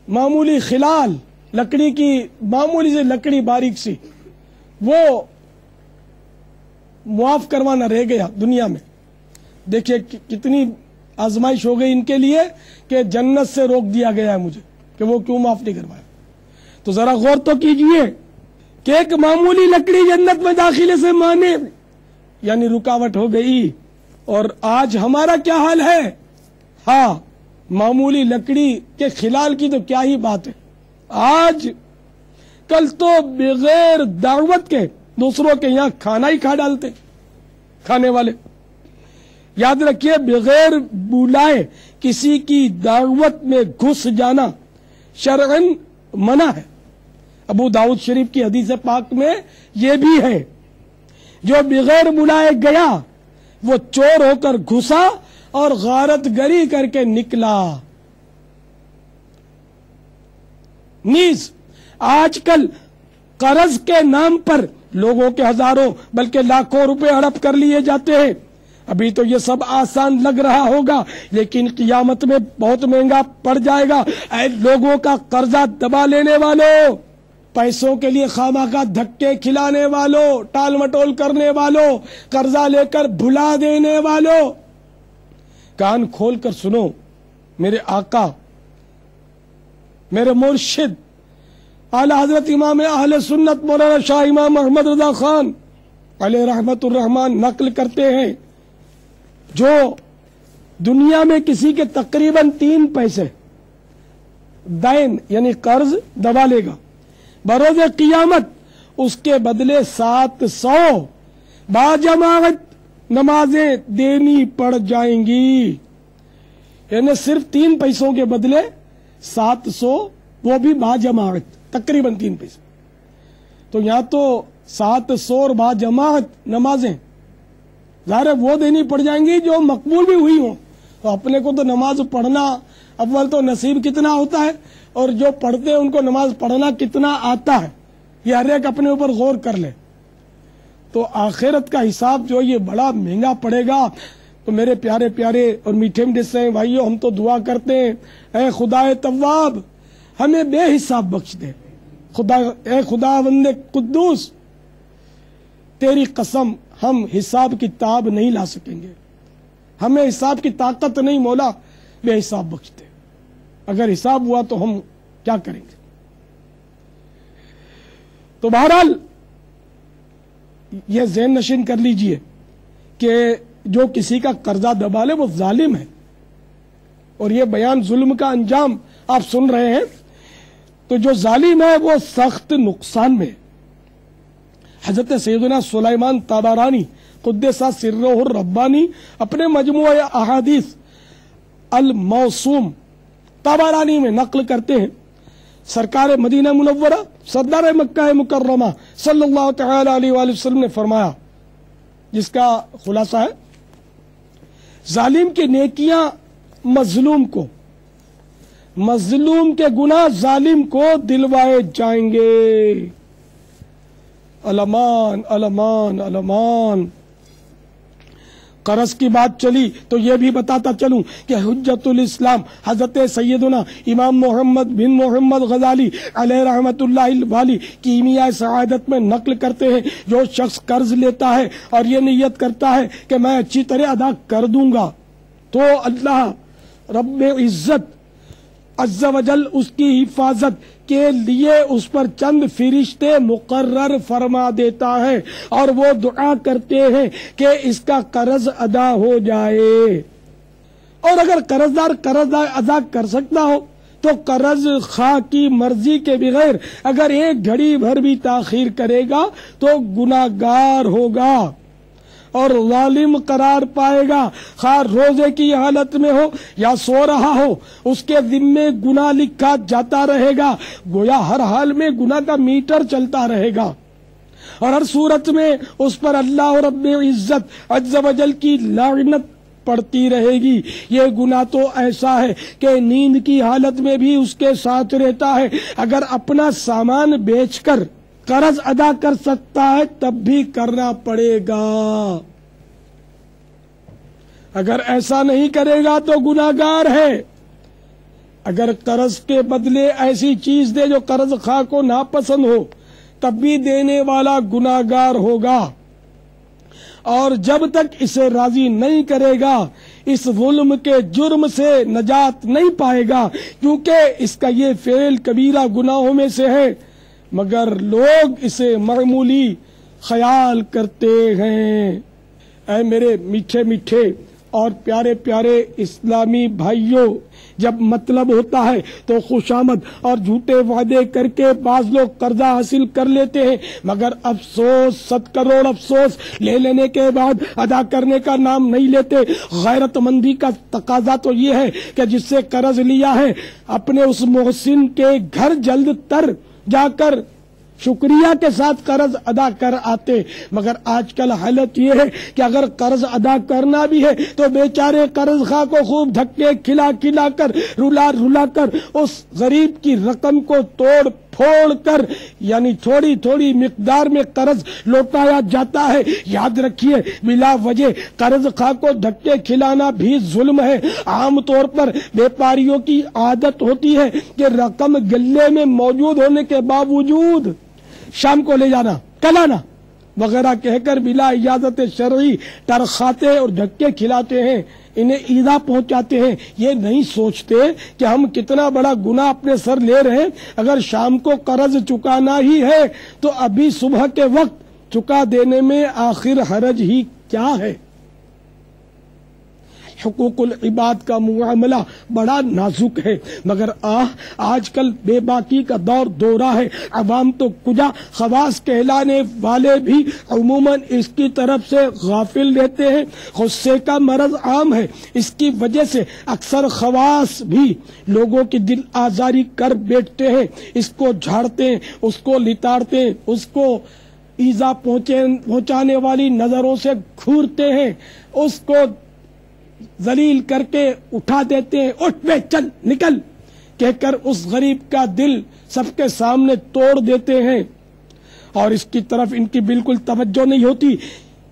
معمولی خلال، لکڑی کی معمولی سے لکڑی باریک سی، وہ معاف کروانا رہ گیا دنیا میں۔ دیکھیے کتنی آزمائش ہو گئی ان کے لیے کہ جنت سے روک دیا گیا ہے مجھے، کہ وہ کیوں معاف نہیں کروایا۔ تو ذرا غور تو کیجئے کہ ایک معمولی لکڑی جنت میں داخلے سے مانے یعنی رکاوٹ ہو گئی، اور آج ہمارا کیا حال ہے؟ ہاں، معمولی لکڑی کے خلال کی تو کیا ہی بات ہے، آج کل تو بغیر دعوت کے دوسروں کے یہاں کھانا ہی کھا ڈالتے کھانے والے۔ یاد رکھیے، بغیر بلائے کسی کی دعوت میں گھس جانا شرعاً منع ہے۔ ابو داؤد شریف کی حدیث پاک میں یہ بھی ہے، جو بغیر بلائے گیا وہ چور ہو کر گھسا اور غارت گری کر کے نکلا۔ نیز آج کل قرض کے نام پر لوگوں کے ہزاروں بلکہ لاکھوں روپے ہڑپ کر لیے جاتے ہیں. ابھی تو یہ سب آسان لگ رہا ہوگا لیکن قیامت میں بہت مہنگا پڑ جائے گا. اے لوگوں کا قرضہ دبا لینے والوں، پیسوں کے لیے خواہ دھکے کھلانے والوں، ٹال مٹول کرنے والوں، قرضہ لے کر بھلا دینے والوں، کان کھول کر سنو. میرے آقا، میرے مرشد اعلی حضرت امام اہل سنت مولانا شاہ امام محمد رضا خان علیہ رحمت الرحمان نقل کرتے ہیں، جو دنیا میں کسی کے تقریباً 3 پیسے دین یعنی قرض دبا لے گا، بروز قیامت اس کے بدلے 700 باجماعت نمازیں دینی پڑ جائیں گی. یعنی صرف 3 پیسوں کے بدلے 700، وہ بھی باجماعت تقریباً 3 پیسے. تو یہاں تو 700 اور باجماعت نمازیں ظاہر وہ دینی پڑ جائیں گی جو مقبول بھی ہوئی ہوں. تو اپنے کو تو نماز پڑھنا اول تو نصیب کتنا ہوتا ہے اور جو پڑھتے ہیں ان کو نماز پڑھنا کتنا آتا ہے، یہ ہر ایک اپنے اوپر غور کر لے. تو آخرت کا حساب جو یہ بڑا مہنگا پڑے گا. تو میرے پیارے پیارے اور میٹھے میٹھے سے بھائیو، ہم تو دعا کرتے ہیں اے خدا تواب ہمیں بے حساب بخش دے. اے خدا بندے قدوس، تیری قسم ہم حساب کتاب نہیں لا سکیں گے، ہمیں حساب کی طاقت نہیں مولا، بے حساب بخش دے. اگر حساب ہوا تو ہم کیا کریں گے؟ تو بہرحال یہ ذہن نشین کر لیجئے کہ جو کسی کا قرضہ دبا لے وہ ظالم ہے، اور یہ بیان ظلم کا انجام آپ سن رہے ہیں. تو جو ظالم ہے وہ سخت نقصان میں. حضرت سیدنا سلیمان طبرانی قدس سرہ الربانی اپنے مجموعہ احادیث الموسوم طبرانی میں نقل کرتے ہیں، سرکار مدینہ منورہ سردار مکہ مکرمہ صلی اللہ تعالی علیہ وآلہ وسلم نے فرمایا، جس کا خلاصہ ہے، ظالم کی نیکیاں مظلوم کو، مظلوم کے گناہ ظالم کو دلوائے جائیں گے. الامان الامان الامان. قرض کی بات چلی تو یہ بھی بتاتا چلوں کہ حجت الاسلام حضرت سیدنا امام محمد بن محمد غزالی علیہ رحمت اللہ والی کیمیائے سعادت میں نقل کرتے ہیں، جو شخص قرض لیتا ہے اور یہ نیت کرتا ہے کہ میں اچھی طرح ادا کر دوں گا، تو اللہ رب عزت عز و جل اس کی حفاظت کے لیے اس پر چند فرشتے مقرر فرما دیتا ہے، اور وہ دعا کرتے ہیں کہ اس کا قرض ادا ہو جائے. اور اگر قرض ادا کر سکتا ہو تو قرض خواہ کی مرضی کے بغیر اگر ایک گھڑی بھر بھی تاخیر کرے گا تو گناہگار ہوگا اور ظالم قرار پائے گا. خواہ روزے کی حالت میں ہو یا سو رہا ہو، اس کے ذمے گناہ لکھا جاتا رہے گا، گویا ہر حال میں گناہ کا میٹر چلتا رہے گا، اور ہر صورت میں اس پر اللہ رب عزت عز و جل کی لعنت پڑتی رہے گی. یہ گناہ تو ایسا ہے کہ نیند کی حالت میں بھی اس کے ساتھ رہتا ہے. اگر اپنا سامان بیچ کر قرض ادا کر سکتا ہے تب بھی کرنا پڑے گا، اگر ایسا نہیں کرے گا تو گناہگار ہے. اگر قرض کے بدلے ایسی چیز دے جو قرض خواہ کو ناپسند ہو تب بھی دینے والا گناہگار ہوگا، اور جب تک اسے راضی نہیں کرے گا اس ظلم کے جرم سے نجات نہیں پائے گا، کیونکہ اس کا یہ فعل کبیرہ گناہوں میں سے ہے، مگر لوگ اسے معمولی خیال کرتے ہیں. اے میرے میٹھے میٹھے اور پیارے پیارے اسلامی بھائیوں، جب مطلب ہوتا ہے تو خوشامد اور جھوٹے وعدے کر کے بعض لوگ قرضہ حاصل کر لیتے ہیں، مگر افسوس 100 کروڑ افسوس لے لینے کے بعد ادا کرنے کا نام نہیں لیتے. غیرت مندی کا تقاضا تو یہ ہے کہ جس سے قرض لیا ہے اپنے اس محسن کے گھر جلد تر جا کر شکریہ کے ساتھ قرض ادا کر آتے. مگر آج کل حالت یہ ہے کہ اگر قرض ادا کرنا بھی ہے تو بیچارے قرض خواہ کو خوب دھکے کھلا کھلا کر رلا رلا کر اس غریب کی رقم کو توڑ پھوڑ کر یعنی تھوڑی تھوڑی مقدار میں قرض لوٹایا جاتا ہے۔ یاد رکھیے بلا وجہ قرض خواہ کو دھکے کھلانا بھی ظلم ہے۔ عام طور پر بیپاریوں کی عادت ہوتی ہے کہ رقم گلے میں موجود ہونے کے باوجود شام کو لے جانا، کل آنا وغیرہ کہہ کر بلا اجازت شرعی ٹرخاتے اور دھکے کھلاتے ہیں، انہیں ایذا پہنچاتے ہیں۔ یہ نہیں سوچتے کہ ہم کتنا بڑا گناہ اپنے سر لے رہے ہیں۔ اگر شام کو قرض چکانا ہی ہے تو ابھی صبح کے وقت چکا دینے میں آخر حرج ہی کیا ہے؟ حقوق العباد کا معاملہ بڑا نازک ہے، مگر آج کل بے باکی کا دورہ ہے۔ عوام تو کجا خواص کہلانے والے بھی عموماً اس کی طرف سے غافل رہتے ہیں۔ غصے کا مرض عام ہے، اس کی وجہ سے اکثر خواص بھی لوگوں کی دل آزاری کر بیٹھتے ہیں، اس کو جھاڑتے ہیں، اس کو لتاڑتے ہیں، اس کو ایذا پہنچانے والی نظروں سے گھورتے ہیں، اس کو ذلیل کر کے اٹھا دیتے ہیں، اٹھ بے چل نکل کہہ کر اس غریب کا دل سب کے سامنے توڑ دیتے ہیں، اور اس کی طرف ان کی بالکل توجہ نہیں ہوتی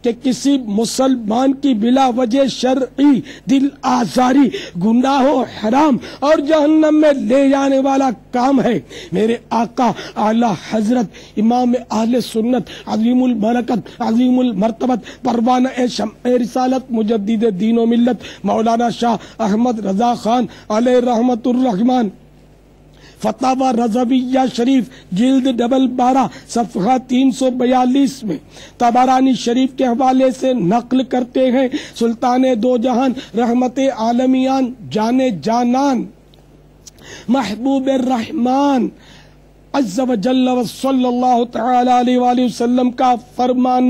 کہ کسی مسلمان کی بلا وجہ شرعی دل آزاری گناہ و حرام اور جہنم میں لے جانے والا کام ہے۔ میرے آقا اعلی حضرت امام اہل سنت عظیم البرکت عظیم المرتبت پروانہ شمع رسالت مجدد دین و ملت مولانا شاہ احمد رضا خان علیہ رحمت الرحمان فتاوی رضویہ شریف جلد 12 صفحہ 342 میں طبرانی شریف کے حوالے سے نقل کرتے ہیں، سلطان دو جہان رحمت عالمیان جانے جانان محبوب الرحمان عز و جل و صلی اللہ تعالی علیہ وآلہ وسلم کا فرمان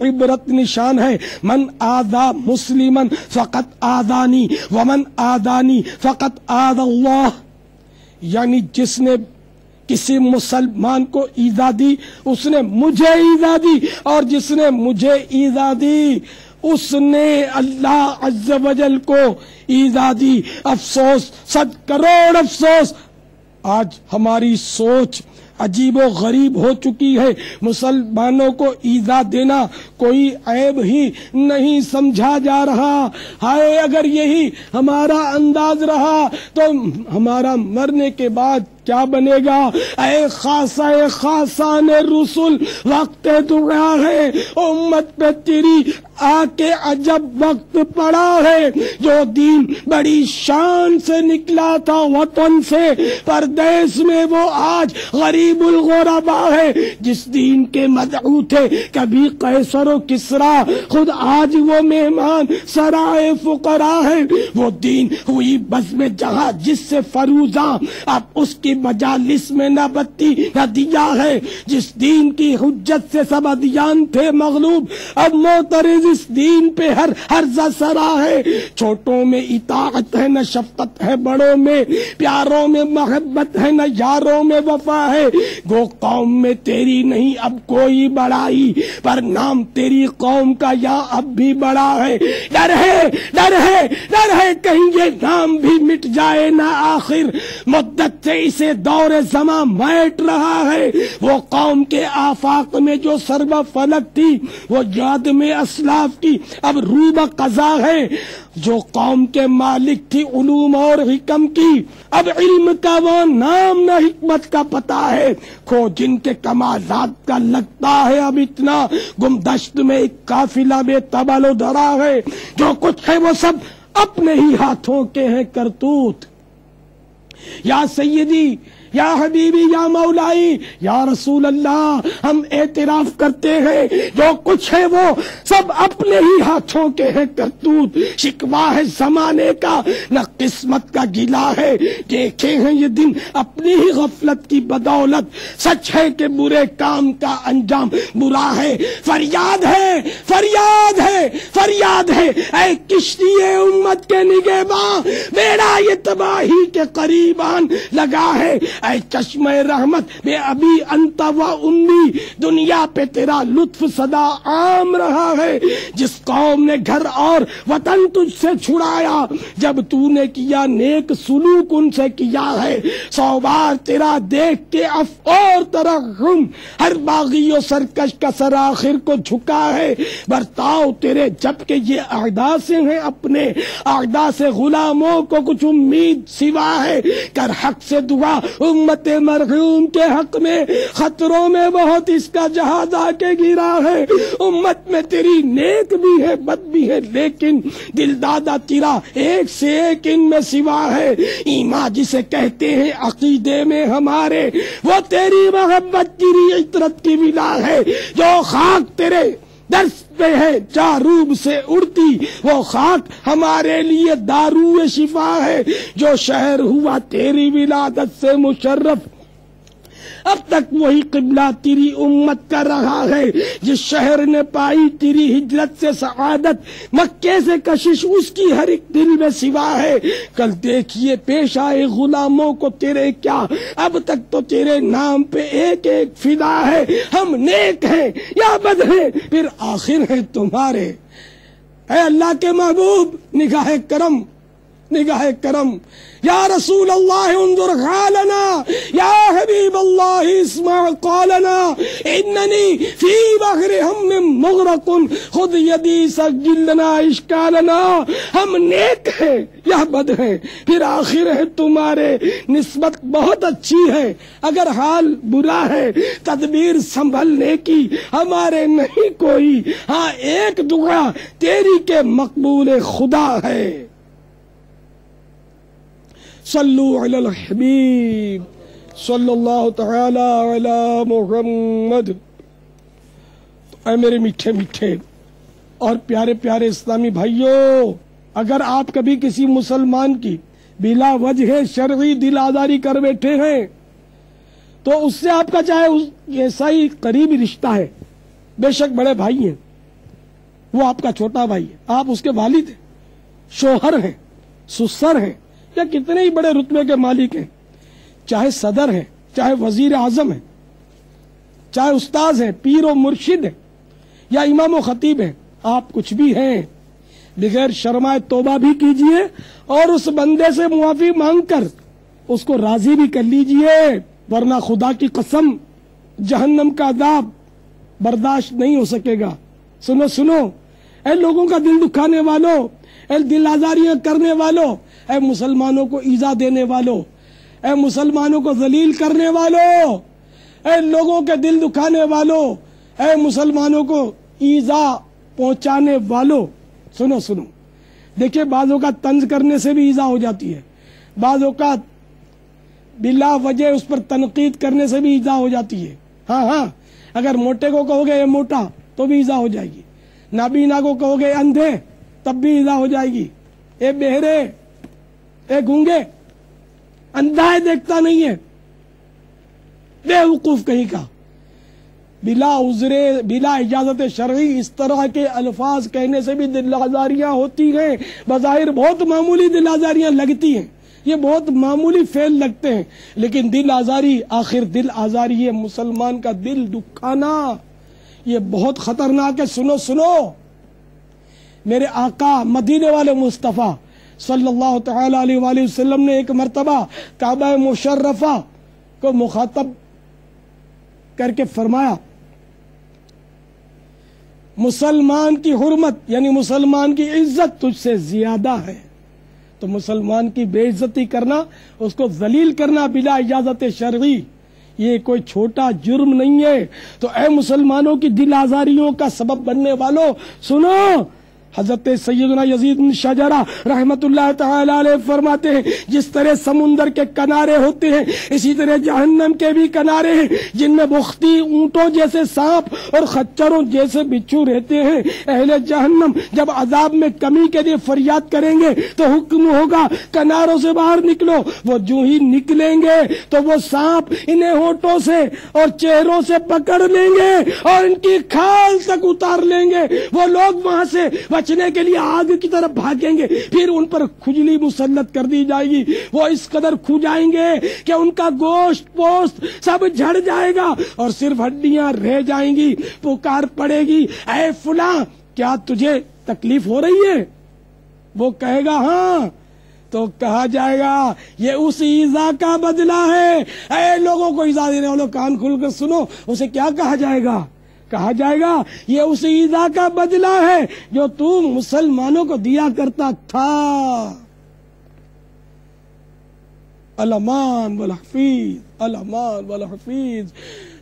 عبرت نشان ہے، من آذا مسلمن فقط آذانی ومن آذانی فقط آذا اللہ، یعنی جس نے کسی مسلمان کو ایذا دی اس نے مجھے ایذا دی، اور جس نے مجھے ایذا دی اس نے اللہ عز و جل کو ایذا دی۔ افسوس، 100 کروڑ افسوس، آج ہماری سوچ عجیب و غریب ہو چکی ہے۔ مسلمانوں کو ایذا دینا کوئی عیب ہی نہیں سمجھا جا رہا۔ ہائے اگر یہی ہمارا انداز رہا تو ہمارا مرنے کے بعد کیا بنے گا؟ اے خاصہ خاصان رسول، وقت دعا ہے، امت پہ تیری آ کے عجب وقت پڑا ہے۔ جو دین بڑی شان سے نکلا تھا وطن سے پردیس میں، وہ آج غریب الغربا ہے۔ جس دین کے مدعو تھے کبھی قیصر و کسرا، خود آج وہ مہمان سرائے فقراء ہے۔ وہ دین ہوئی بزم جہاں جس سے فروزاں، اب اس کی مجالس میں نہ بتی نہ دیا ہے۔ جس دین کی حجت سے سب ادیان تھے مغلوب، اب معترض اس دین پہ ہر ہرزہ سرا ہے۔ چھوٹوں میں اطاعت ہے نہ شفقت ہے، بڑوں میں پیاروں میں محبت ہے نہ یاروں میں وفا ہے۔ گو قوم میں تیری نہیں اب کوئی بڑائی، پر نام تیری قوم کا یا اب بھی بڑا ہے۔ ڈر ہے ڈر ہے ڈر ہے کہیں یہ نام بھی مٹ جائے نہ، آخر مدت سے اسے دور زماں میٹ رہا ہے۔ وہ قوم کے آفاق میں جو سرب فلک تھی، وہ یاد میں اسلاف کی اب روبہ قضا ہے۔ جو قوم کے مالک تھی علوم اور حکم کی، اب علم کا وہ نام نہ حکمت کا پتہ ہے۔ کھو جن کے کمالات کا لگتا ہے اب اتنا، گمدشت میں ایک قافلہ بے تبل و دھرا ہے۔ جو کچھ ہے وہ سب اپنے ہی ہاتھوں کے ہیں کرتوت۔ یا سیدی یا حبیبی یا مولائی یا رسول اللہ، ہم اعتراف کرتے ہیں جو کچھ ہے وہ سب اپنے ہی ہاتھوں کے ہیں کرتوت۔ شکوہ ہے زمانے کا نہ قسمت کا گلا ہے، دیکھے ہیں یہ دن اپنی ہی غفلت کی بدولت۔ سچ ہے کہ برے کام کا انجام برا ہے، فریاد ہے فریاد ہے فریاد ہے، اے کشتی امت کے نگہباں، بیڑا یہ تباہی کے قریب آن لگا ہے۔ اے چشمہ رحمت بے ابی انت و امی، دنیا پہ تیرا لطف سدا عام رہا ہے. جس قوم نے گھر اور وطن تجھ سے چھڑایا، جب تو نے کیا نیک سلوک ان سے کیا ہے، 100 بار تیرا دیکھ کے اف اور ترحم، ہر باغی و سرکش کا سر آخر کو جھکا ہے. برتاؤ تیرے جب کہ یہ اعداء سے ہیں اپنے، اعداء سے غلاموں کو کچھ امید سوا ہے. کر حق سے دعا امت مرحوم کے حق میں، خطروں میں بہت اس کا جہاز آ کے گرا ہے. امت میں تیری نیک بھی ہے بد بھی ہے، لیکن دل دادا تیرا ایک سے ایک ان میں سوا ہے. ایمان جسے کہتے ہیں عقیدے میں ہمارے، وہ تیری محبت تیری عطرت کی ولا ہے. جو خاک تیرے درس پہ ہے جاروب سے اڑتی، وہ خاک ہمارے لیے دارو شفا ہے. جو شہر ہوا تیری ولادت سے مشرف، اب تک وہی قبلہ تیری امت کا رہا ہے. جس شہر نے پائی تیری ہجرت سے سعادت، مکے سے کشش اس کی ہر ایک دل میں سوا ہے. کل دیکھیے پیش آئے غلاموں کو تیرے کیا، اب تک تو تیرے نام پہ ایک ایک فدا ہے. ہم نیک ہیں یا بد ہیں، پھر آخر ہے تمہارے. اے اللہ کے محبوب نگاہ کرم، نگاہ کرم. یا رسول اللہ انظر حالنا، یا حبیب اللہ اسمع قالنا، اننی فی بحر ہم مغرق خود یدی سجل لنا اشکالنا. ہم نیک ہیں یا بد ہیں، پھر آخر ہے تمہارے. نسبت بہت اچھی ہے، اگر حال برا ہے تدبیر سنبھلنے کی ہمارے نہیں کوئی. ہاں ایک دعا تیری کے مقبول خدا ہے. صلو علی الحبیب صلی اللہ تعالی علی محمد. اے میرے میٹھے میٹھے اور پیارے پیارے اسلامی بھائیوں، اگر آپ کبھی کسی مسلمان کی بلا وجہ شرعی دل آزاری کر بیٹھے ہیں تو اس سے آپ کا چاہے ایسا ہی قریبی رشتہ ہے، بے شک بڑے بھائی ہیں، وہ آپ کا چھوٹا بھائی ہے، آپ اس کے والد ہیں، شوہر ہیں، سسر ہیں، یا کتنے ہی بڑے رتبے کے مالک ہیں، چاہے صدر ہیں، چاہے وزیر اعظم ہیں، چاہے استاذ ہیں، پیر و مرشد ہیں، یا امام و خطیب ہیں، آپ کچھ بھی ہیں، بغیر شرمائے توبہ بھی کیجئے اور اس بندے سے معافی مانگ کر اس کو راضی بھی کر لیجئے، ورنہ خدا کی قسم جہنم کا عذاب برداشت نہیں ہو سکے گا. سنو سنو اے لوگوں کا دل دکھانے والوں، اے دل آزاریاں کرنے والوں، اے مسلمانوں کو ایذا دینے والوں، اے مسلمانوں کو ذلیل کرنے والوں، اے لوگوں کے دل دکھانے والوں، اے مسلمانوں کو ایذا پہنچانے والوں، سنو سنو. دیکھیں بعض اوقات طنز کرنے سے بھی ایذا ہو جاتی ہے، بعض اوقات بلا وجہ اس پر تنقید کرنے سے بھی ایذا ہو جاتی ہے. ہاں ہاں، اگر موٹے کو کہو گے یہ موٹا تو بھی ایذا ہو جائے گی، نابینا کو کہو گے اندھے تب بھی ایذا ہو جائے گی. اے بہرے، اے گونگے، اندھا ہے دیکھتا نہیں ہے، بے وقوف کہیں کا. بلا عذر، بلا اجازت شرعی اس طرح کے الفاظ کہنے سے بھی دل آزاریاں ہوتی ہیں. بظاہر بہت معمولی دل آزاریاں لگتی ہیں، یہ بہت معمولی فعل لگتے ہیں، لیکن دل آزاری آخر دل آزاری ہے. مسلمان کا دل دکھانا یہ بہت خطرناک ہے. سنو سنو، میرے آقا مدینے والے مصطفیٰ صلی اللہ تعالی علیہ وآلہ وسلم نے ایک مرتبہ کعبہ مشرفہ کو مخاطب کر کے فرمایا، مسلمان کی حرمت یعنی مسلمان کی عزت تجھ سے زیادہ ہے. تو مسلمان کی بے عزتی کرنا، اس کو ذلیل کرنا بلا اجازت شرعی، یہ کوئی چھوٹا جرم نہیں ہے. تو اے مسلمانوں کی دل آزاریوں کا سبب بننے والوں، سنو، حضرت سیدنا یزید بن شجرہ رحمت اللہ تعالی علیہ فرماتے ہیں جس طرح سمندر کے کنارے ہوتے ہیں اسی طرح جہنم کے بھی کنارے ہیں جن میں بختی اونٹوں جیسے سانپ اور خچروں جیسے بچھو رہتے ہیں. اہل جہنم جب عذاب میں کمی کے لیے فریاد کریں گے تو حکم ہوگا کناروں سے باہر نکلو. وہ جو ہی نکلیں گے تو وہ سانپ انہیں ہونٹوں سے اور چہروں سے پکڑ لیں گے اور ان کی کھال تک اتار لیں گے. وہ لوگ وہاں سے بچنے کے لیے آگ کی طرف بھاگیں گے، پھر ان پر کھجلی مسلط کر دی جائے گی، وہ اس قدر کھجائیں گے کہ ان کا گوشت پوست سب جھڑ جائے گا اور صرف ہڈیاں رہ جائیں گی۔ پکار پڑے گی، اے فلاں کیا تجھے تکلیف ہو رہی ہے؟ وہ کہے گا ہاں، تو کہا جائے گا یہ اس ایذا کا بدلہ ہے۔ اے لوگوں کو ایذا دینے والوں کان کھل کر سنو، اسے کیا کہا جائے گا؟ کہا جائے گا یہ اس ایذا کا بدلہ ہے جو تم مسلمانوں کو دیا کرتا تھا۔ الامان والحفیظ، الامان والحفیظ،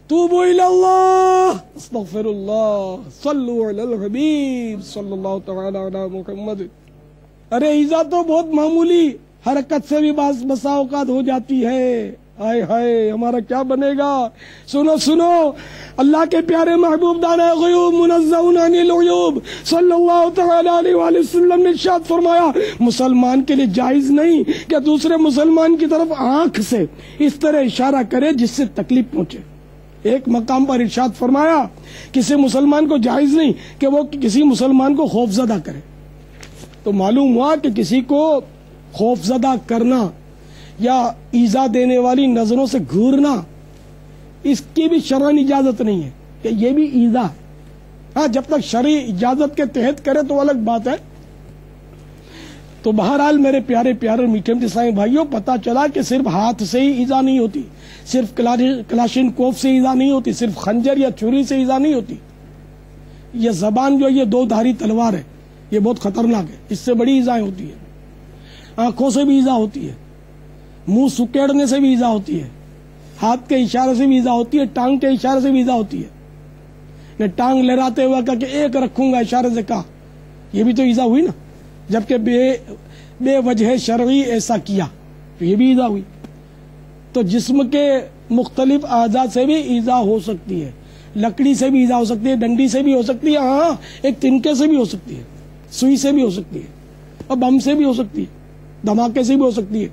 توبوا الی اللہ، استغفر اللہ، صلوا علی الحبیب صلی اللہ تعالی علی محمد۔ ارے ایذا تو بہت معمولی حرکت سے بھی بسا اوقات ہو جاتی ہے۔ ہائے ہائے ہمارا کیا بنے گا؟ سنو سنو، اللہ کے پیارے محبوب دانا غیوب منزہ عن العیوب صلی اللہ تعالی علیہ وآلہ وسلم نے ارشاد فرمایا مسلمان کے لیے جائز نہیں کہ دوسرے مسلمان کی طرف آنکھ سے اس طرح اشارہ کرے جس سے تکلیف پہنچے۔ ایک مقام پر ارشاد فرمایا کسی مسلمان کو جائز نہیں کہ وہ کسی مسلمان کو خوفزدہ کرے۔ تو معلوم ہوا کہ کسی کو خوفزدہ کرنا یا ایذا دینے والی نظروں سے گھورنا، اس کی بھی شرعی اجازت نہیں ہے کہ یہ بھی ایذا ہے۔ ہاں جب تک شرعی اجازت کے تحت کرے تو الگ بات ہے۔ تو بہرحال میرے پیارے پیارے میٹھے میٹھے اسلامی بھائیوں، پتہ چلا کہ صرف ہاتھ سے ہی ایذا نہیں ہوتی، صرف کلاشن کوف سے ایذا نہیں ہوتی، صرف خنجر یا چھری سے ایذا نہیں ہوتی۔ یہ زبان جو یہ دو دھاری تلوار ہے، یہ بہت خطرناک ہے، اس سے بڑی ایذائیں ہوتی ہے۔ آنکھوں سے بھی ایذا ہوتی ہے، منہ سکیڑنے سے بھی ایذا ہوتی ہے، ہاتھ کے اشارے سے بھی ایذا ہوتی ہے، ٹانگ کے اشارے سے بھی ایذا ہوتی ہے۔ نے ٹانگ لہراتے ہوئے کہا کہ ایک رکھوں گا، اشارے سے کہا، یہ بھی تو ایذا ہوئی نا، جبکہ بے وجہ شرعی ایسا کیا تو یہ بھی ایذا ہوئی۔ تو جسم کے مختلف اعضاء سے بھی ایذا ہو سکتی ہے، لکڑی سے بھی ایذا ہو سکتی ہے، ڈنڈی سے بھی ہو سکتی ہے، ہاں ایک تنکے سے بھی ہو سکتی ہے، سوئی سے بھی ہو سکتی ہے، اور بم سے بھی ہو سکتی ہے، دھماکے سے بھی ہو سکتی ہے،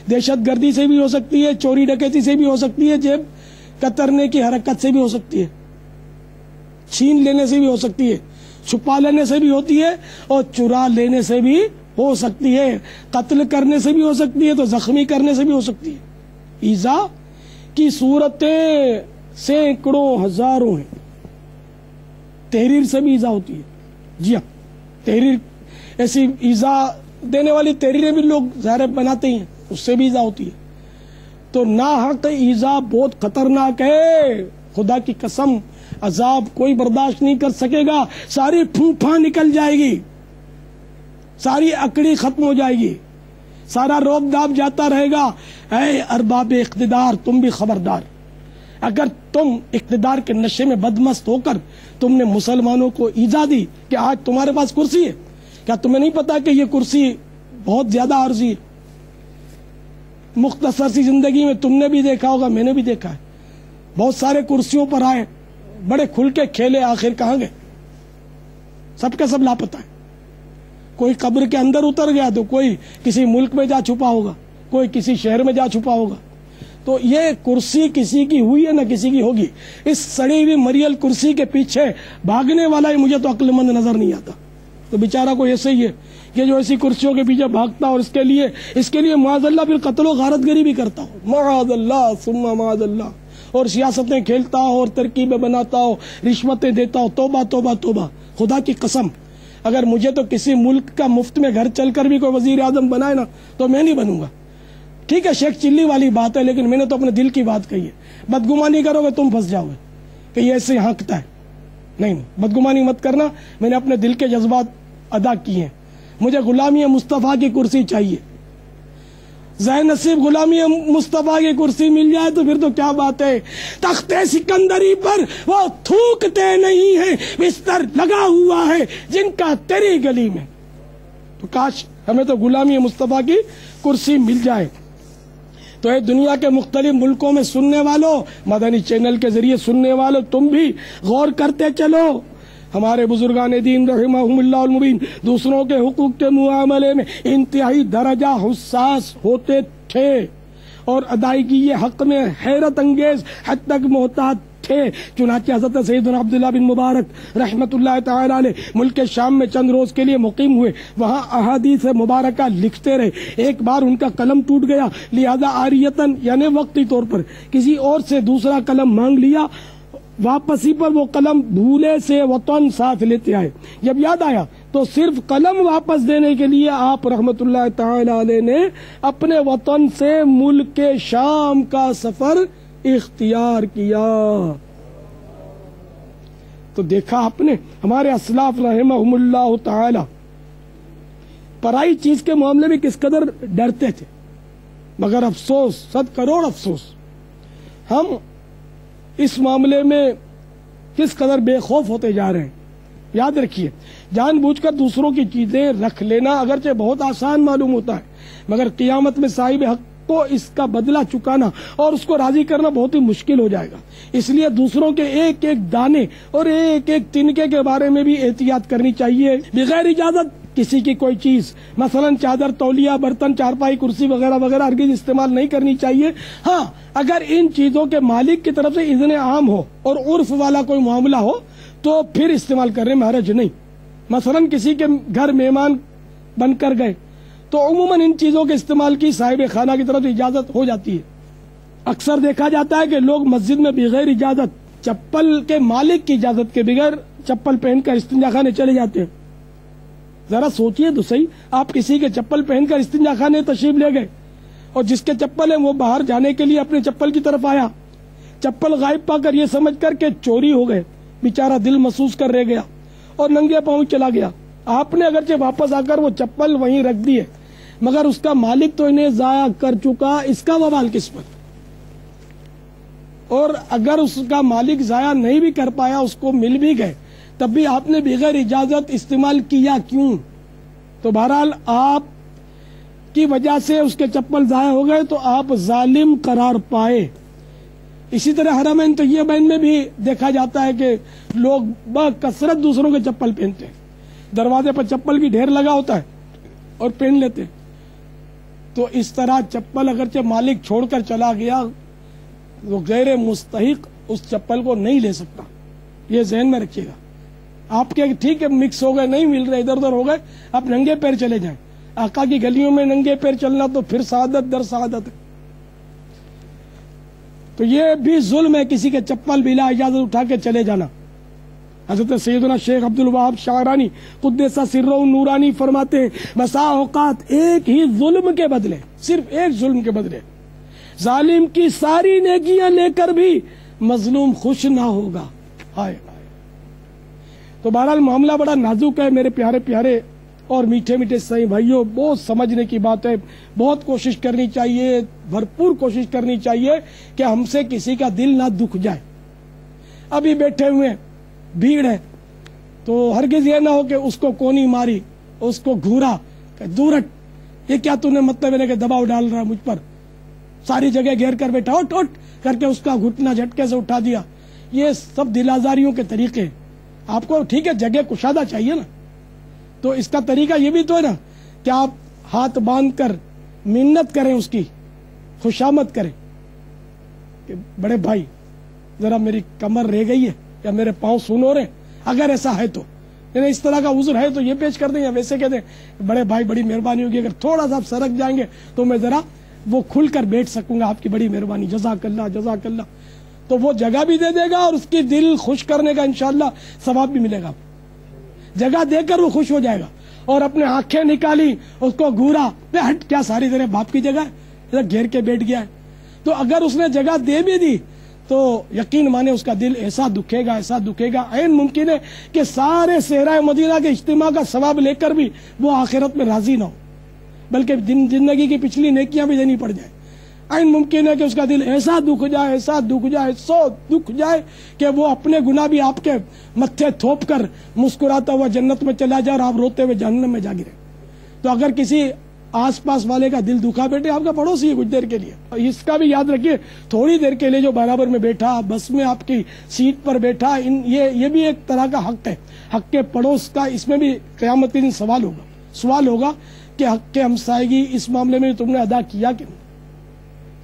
دہشت گردی سے بھی ہو سکتی ہے، چوری ڈکیتی سے بھی ہو سکتی ہے، جیب کترنے کی حرکت سے بھی ہو سکتی ہے، چھین لینے سے بھی ہو سکتی ہے، چھپا لینے سے بھی ہوتی ہے، اور چرا لینے سے بھی ہو سکتی ہے، قتل کرنے سے بھی ہو سکتی ہے، تو زخمی کرنے سے بھی ہو سکتی ہے۔ ایذا کی صورتیں سینکڑوں ہزاروں ہیں۔ تحریر سے بھی ایذا ہوتی ہے، جی ہاں، تحریر ایسی ایذا دینے والی تحریریں بھی لوگ ظاہر بناتے ہیں، اس سے بھی ایذا ہوتی ہے۔ تو ناحق ایذا بہت خطرناک ہے، خدا کی قسم عذاب کوئی برداشت نہیں کر سکے گا، ساری پھوپھا نکل جائے گی، ساری اکڑی ختم ہو جائے گی، سارا روب داب جاتا رہے گا۔ اے ارباب اقتدار تم بھی خبردار، اگر تم اقتدار کے نشے میں بدمست ہو کر تم نے مسلمانوں کو ایذا دی کہ آج تمہارے پاس کرسی ہے، کیا تمہیں نہیں پتا کہ یہ کرسی بہت زیادہ عارضی ہے؟ مختصر سی زندگی میں تم نے بھی دیکھا ہوگا، میں نے بھی دیکھا ہے، بہت سارے کرسیوں پر آئے، بڑے کھل کے کھیلے، آخر کہاں گئے؟ سب کا سب لاپتہ ہے۔ کوئی قبر کے اندر اتر گیا تو کوئی کسی ملک میں جا چھپا ہوگا، کوئی کسی شہر میں جا چھپا ہوگا۔ تو یہ کرسی کسی کی ہوئی ہے نہ کسی کی ہوگی، اس سڑی ہوئی مریل کرسی کے پیچھے بھاگنے والا ہی مجھے تو عقل مند نظر نہیں آتا۔ تو بیچارہ کوئی ایسے ہی ہے کہ جو ایسی کرسیوں کے پیچھے بھاگتا اور اس کے لیے معاذ اللہ پھر قتل و غارت گری بھی کرتا ہو، معاذ اللہ ثم معاذ اللہ، اور سیاستیں کھیلتا ہو اور ترکیبیں بناتا ہو، رشوتیں دیتا ہو۔ توبہ توبہ توبہ، خدا کی قسم اگر مجھے تو کسی ملک کا مفت میں گھر چل کر بھی کوئی وزیر اعظم بنائے نا تو میں نہیں بنوں گا۔ ٹھیک ہے شیخ چلی والی بات ہے، لیکن میں نے تو اپنے دل کی بات کہی ہے۔ بدگمانی کرو گے تم پھنس جاؤ گے کہ یہ ایسے ہانکتا ہے، نہیں بدگمانی مت کرنا، میں نے اپنے دل کے جذبات ادا کیے ہیں۔ مجھے غلامی مصطفیٰ کی کرسی چاہیے، ذہن نصیب غلامی مصطفیٰ کی کرسی مل جائے تو پھر تو کیا بات ہے۔ تخت سکندری پر وہ تھوکتے نہیں ہیں، بستر لگا ہوا ہے جن کا تیری گلی میں۔ تو کاش ہمیں تو غلامی مصطفیٰ کی کرسی مل جائے۔ تو اے دنیا کے مختلف ملکوں میں سننے والوں، مدنی چینل کے ذریعے سننے والوں، تم بھی غور کرتے چلو۔ ہمارے بزرگان دین رحمہم اللہ المبین دوسروں کے حقوق کے معاملے میں انتہائی درجہ حساس ہوتے تھے اور ادائیگی حق میں حیرت انگیز حد تک محتاط تھے. چنانچہ حضرت سیدنا عبداللہ بن مبارک رحمت اللہ تعالی علیہ ملک شام میں چند روز کے لیے مقیم ہوئے. وہاں احادیث مبارکہ لکھتے رہے. ایک بار ان کا قلم ٹوٹ گیا، لہذا عاریتن یعنی وقتی طور پر کسی اور سے دوسرا قلم مانگ لیا. واپسی پر وہ قلم بھولے سے وطن ساتھ لیتے آئے. جب یاد آیا تو صرف قلم واپس دینے کے لیے آپ رحمت اللہ تعالی علیہ نے اپنے وطن سے ملک شام کا سفر اختیار کیا. تو دیکھا آپ نے ہمارے اسلاف رحمہم اللہ تعالی پرائی چیز کے معاملے میں کس قدر ڈرتے تھے. مگر افسوس، 100 کروڑ افسوس، ہم اس معاملے میں کس قدر بے خوف ہوتے جا رہے ہیں. یاد رکھیے، جان بوجھ کر دوسروں کی چیزیں رکھ لینا اگرچہ بہت آسان معلوم ہوتا ہے، مگر قیامت میں صاحب حق کو اس کا بدلہ چکانا اور اس کو راضی کرنا بہت ہی مشکل ہو جائے گا. اس لیے دوسروں کے ایک ایک دانے اور ایک ایک تنکے کے بارے میں بھی احتیاط کرنی چاہیے. بغیر اجازت کسی کی کوئی چیز مثلا چادر، تولیہ، برتن، چارپائی، کرسی وغیرہ وغیرہ ہرگز استعمال نہیں کرنی چاہیے. ہاں، اگر ان چیزوں کے مالک کی طرف سے اذن عام ہو اور عرف والا کوئی معاملہ ہو تو پھر استعمال کرنے میں حرج نہیں. مثلا کسی کے گھر مہمان بن کر گئے تو عموماً ان چیزوں کے استعمال کی صاحب خانہ کی طرف اجازت ہو جاتی ہے. اکثر دیکھا جاتا ہے کہ لوگ مسجد میں بغیر اجازت، چپل کے مالک کی اجازت کے بغیر چپل پہن کر استنجا خانے چلے جاتے ہیں. ذرا سوچئے تو صحیح، آپ کسی کے چپل پہن کر استنجا خانے تشریف لے گئے اور جس کے چپل ہے وہ باہر جانے کے لیے اپنے چپل کی طرف آیا، چپل غائب پا کر یہ سمجھ کر کہ چوری ہو گئے، بیچارہ دل محسوس کر رہ گیا اور ننگے پاؤں چلا گیا. آپ نے اگرچہ واپس آ کر وہ چپل وہیں رکھ دی ہے، مگر اس کا مالک تو انہیں ضائع کر چکا، اس کا وبال کس پر؟ اور اگر اس کا مالک ضائع نہیں بھی کر پایا، اس کو مل بھی گئے، تب بھی آپ نے بغیر اجازت استعمال کیا کیوں؟ تو بہرحال آپ کی وجہ سے اس کے چپل ضائع ہو گئے تو آپ ظالم قرار پائے. اسی طرح حرمین طیبین میں بھی دیکھا جاتا ہے کہ لوگ بکثرت دوسروں کے چپل پہنتے ہیں. دروازے پر چپل کی ڈھیر لگا ہوتا ہے اور پہن لیتے ہیں. تو اس طرح چپل اگرچہ مالک چھوڑ کر چلا گیا، وہ غیر مستحق اس چپل کو نہیں لے سکتا. یہ ذہن میں رکھیے گا. آپ کے ٹھیک ہے مکس ہو گئے، نہیں مل رہے، ادھر ادھر ہو گئے، آپ ننگے پیر چلے جائیں. آقا کی گلیوں میں ننگے پیر چلنا تو پھر سعادت در سعادت ہے. تو یہ بھی ظلم ہے کسی کے چپل بلا اجازت اٹھا کے چلے جانا. حضرت سیدنا شیخ عبد الوہاب شعرانی قدس سرہ نورانی فرماتے ہیں، بسا اوقات ایک ہی ظلم کے بدلے، صرف ایک ظلم کے بدلے ظالم کی ساری نیکیاں لے کر بھی مظلوم خوش نہ ہوگا. ہائے ہائے. تو بہرحال معاملہ بڑا نازک ہے میرے پیارے پیارے اور میٹھے میٹھے صحیح بھائیوں. بہت سمجھنے کی بات ہے، بہت کوشش کرنی چاہیے، بھرپور کوشش کرنی چاہیے کہ ہم سے کسی کا دل نہ دکھ جائے. ابھی بیٹھے ہوئے بھیڑ ہے تو ہرگز یہ نہ ہو کہ اس کو کونی ماری، اس کو گھورا کہ دور ہٹ، یہ کیا تو نے مطلب ہے کہ دباؤ ڈال رہا مجھ پر، ساری جگہ گھیر کر بیٹھا، اٹھ اٹھ کر کے اس کا گھٹنا جھٹکے سے اٹھا دیا. یہ سب دل آزاریوں کے طریقے. آپ کو ٹھیک ہے جگہ کشادہ چاہیے نا، تو اس کا طریقہ یہ بھی تو ہے نا کہ آپ ہاتھ باندھ کر منت کریں، اس کی خوشامد کریں کہ بڑے بھائی ذرا میری کمر رہ گئی ہے یا میرے پاؤں سون ہو رہے ہیں. اگر ایسا ہے تو یعنی اس طرح کا عذر ہے تو یہ پیش کر دیں، یا ویسے کہہ دیں بڑے بھائی بڑی مہربانی ہوگی اگر تھوڑا سا آپ سرک جائیں گے تو میں ذرا وہ کھل کر بیٹھ سکوں گا، آپ کی بڑی مہربانی، جزاک اللہ جزاک اللہ. تو وہ جگہ بھی دے دے گا اور اس کی دل خوش کرنے کا انشاءاللہ ثواب بھی ملے گا. جگہ دے کر وہ خوش ہو جائے گا. اور اپنے آنکھیں نکالی، اس کو گھورا، ہٹ کیا ساری طرح باپ کی جگہ ہے، گھیر کے بیٹھ گیا ہے. تو اگر اس نے جگہ دے بھی دی تو یقین مانے اس کا دل ایسا دکھے گا، ایسا دکھے گا، عین ممکن ہے کہ سارے صحرائے مدینہ کے اجتماع کا ثواب لے کر بھی وہ آخرت میں راضی نہ ہو، بلکہ زندگی کی پچھلی نیکیاں بھی دینی پڑ جائیں. عین ممکن ہے کہ اس کا دل ایسا دکھ جائے، ایسا دکھ جائے، سو دکھ جائے کہ وہ اپنے گناہ بھی آپ کے متھے تھوپ کر مسکراتا ہوا جنت میں چلا جائے اور آپ روتے ہوئے جہنم میں جا گرے. تو اگر کسی آس پاس والے کا دل دکھا بیٹھے، آپ کا پڑوسی ہے کچھ دیر کے لیے، اس کا بھی یاد رکھیے تھوڑی دیر کے لیے جو برابر میں بیٹھا، بس میں آپ کی سیٹ پر بیٹھا، یہ بھی ایک طرح کا حق ہے، حق کے پڑوس کا. اس میں بھی قیامت کے دن سوال ہوگا کہ حق کے ہمسائیگی اس معاملے میں تم نے ادا کیا کہ نہیں.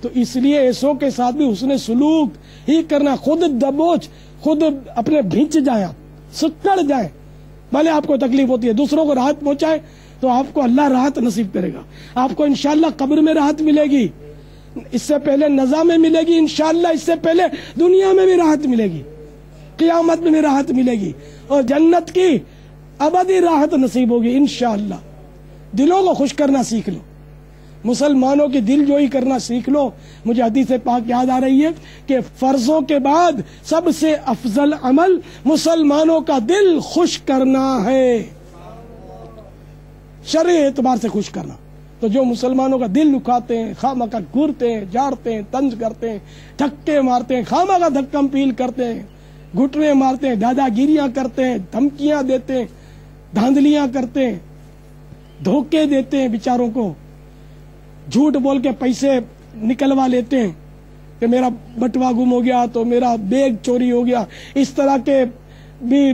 تو اس لیے ایسوں کے ساتھ بھی حسن سلوک ہی کرنا. خود دبوچ، خود اپنے بھینچ جائیں، سکڑ جائیں، بھلے آپ کو تکلیف ہوتی ہے، دوسروں کو راحت پہنچائے تو آپ کو اللہ راحت نصیب کرے گا. آپ کو انشاءاللہ قبر میں راحت ملے گی، اس سے پہلے نزا میں ملے گی، انشاءاللہ اس سے پہلے دنیا میں بھی راحت ملے گی، قیامت میں بھی راحت ملے گی، اور جنت کی ابدی راحت نصیب ہوگی انشاءاللہ. دلوں کو خوش کرنا سیکھ لو، مسلمانوں کی دل جوئی کرنا سیکھ لو. مجھے حدیث پاک یاد آ رہی ہے کہ فرضوں کے بعد سب سے افضل عمل مسلمانوں کا دل خوش کرنا ہے، شرعی اعتبار سے خوش کرنا. تو جو مسلمانوں کا دل دکھاتے ہیں، خواہ کا گھورتے ہیں، جاڑتے ہیں، طنز کرتے ہیں، دھکے مارتے ہیں، خواہ کا دھکم پیل کرتے ہیں، گھٹنے مارتے ہیں، دادا گیریاں کرتے ہیں، دھمکیاں دیتے ہیں، دھاندلیاں کرتے ہیں، دھوکے دیتے ہیں بیچاروں کو، جھوٹ بول کے پیسے نکلوا لیتے ہیں کہ میرا بٹوا گم ہو گیا تو میرا بیگ چوری ہو گیا. اس طرح کے بھی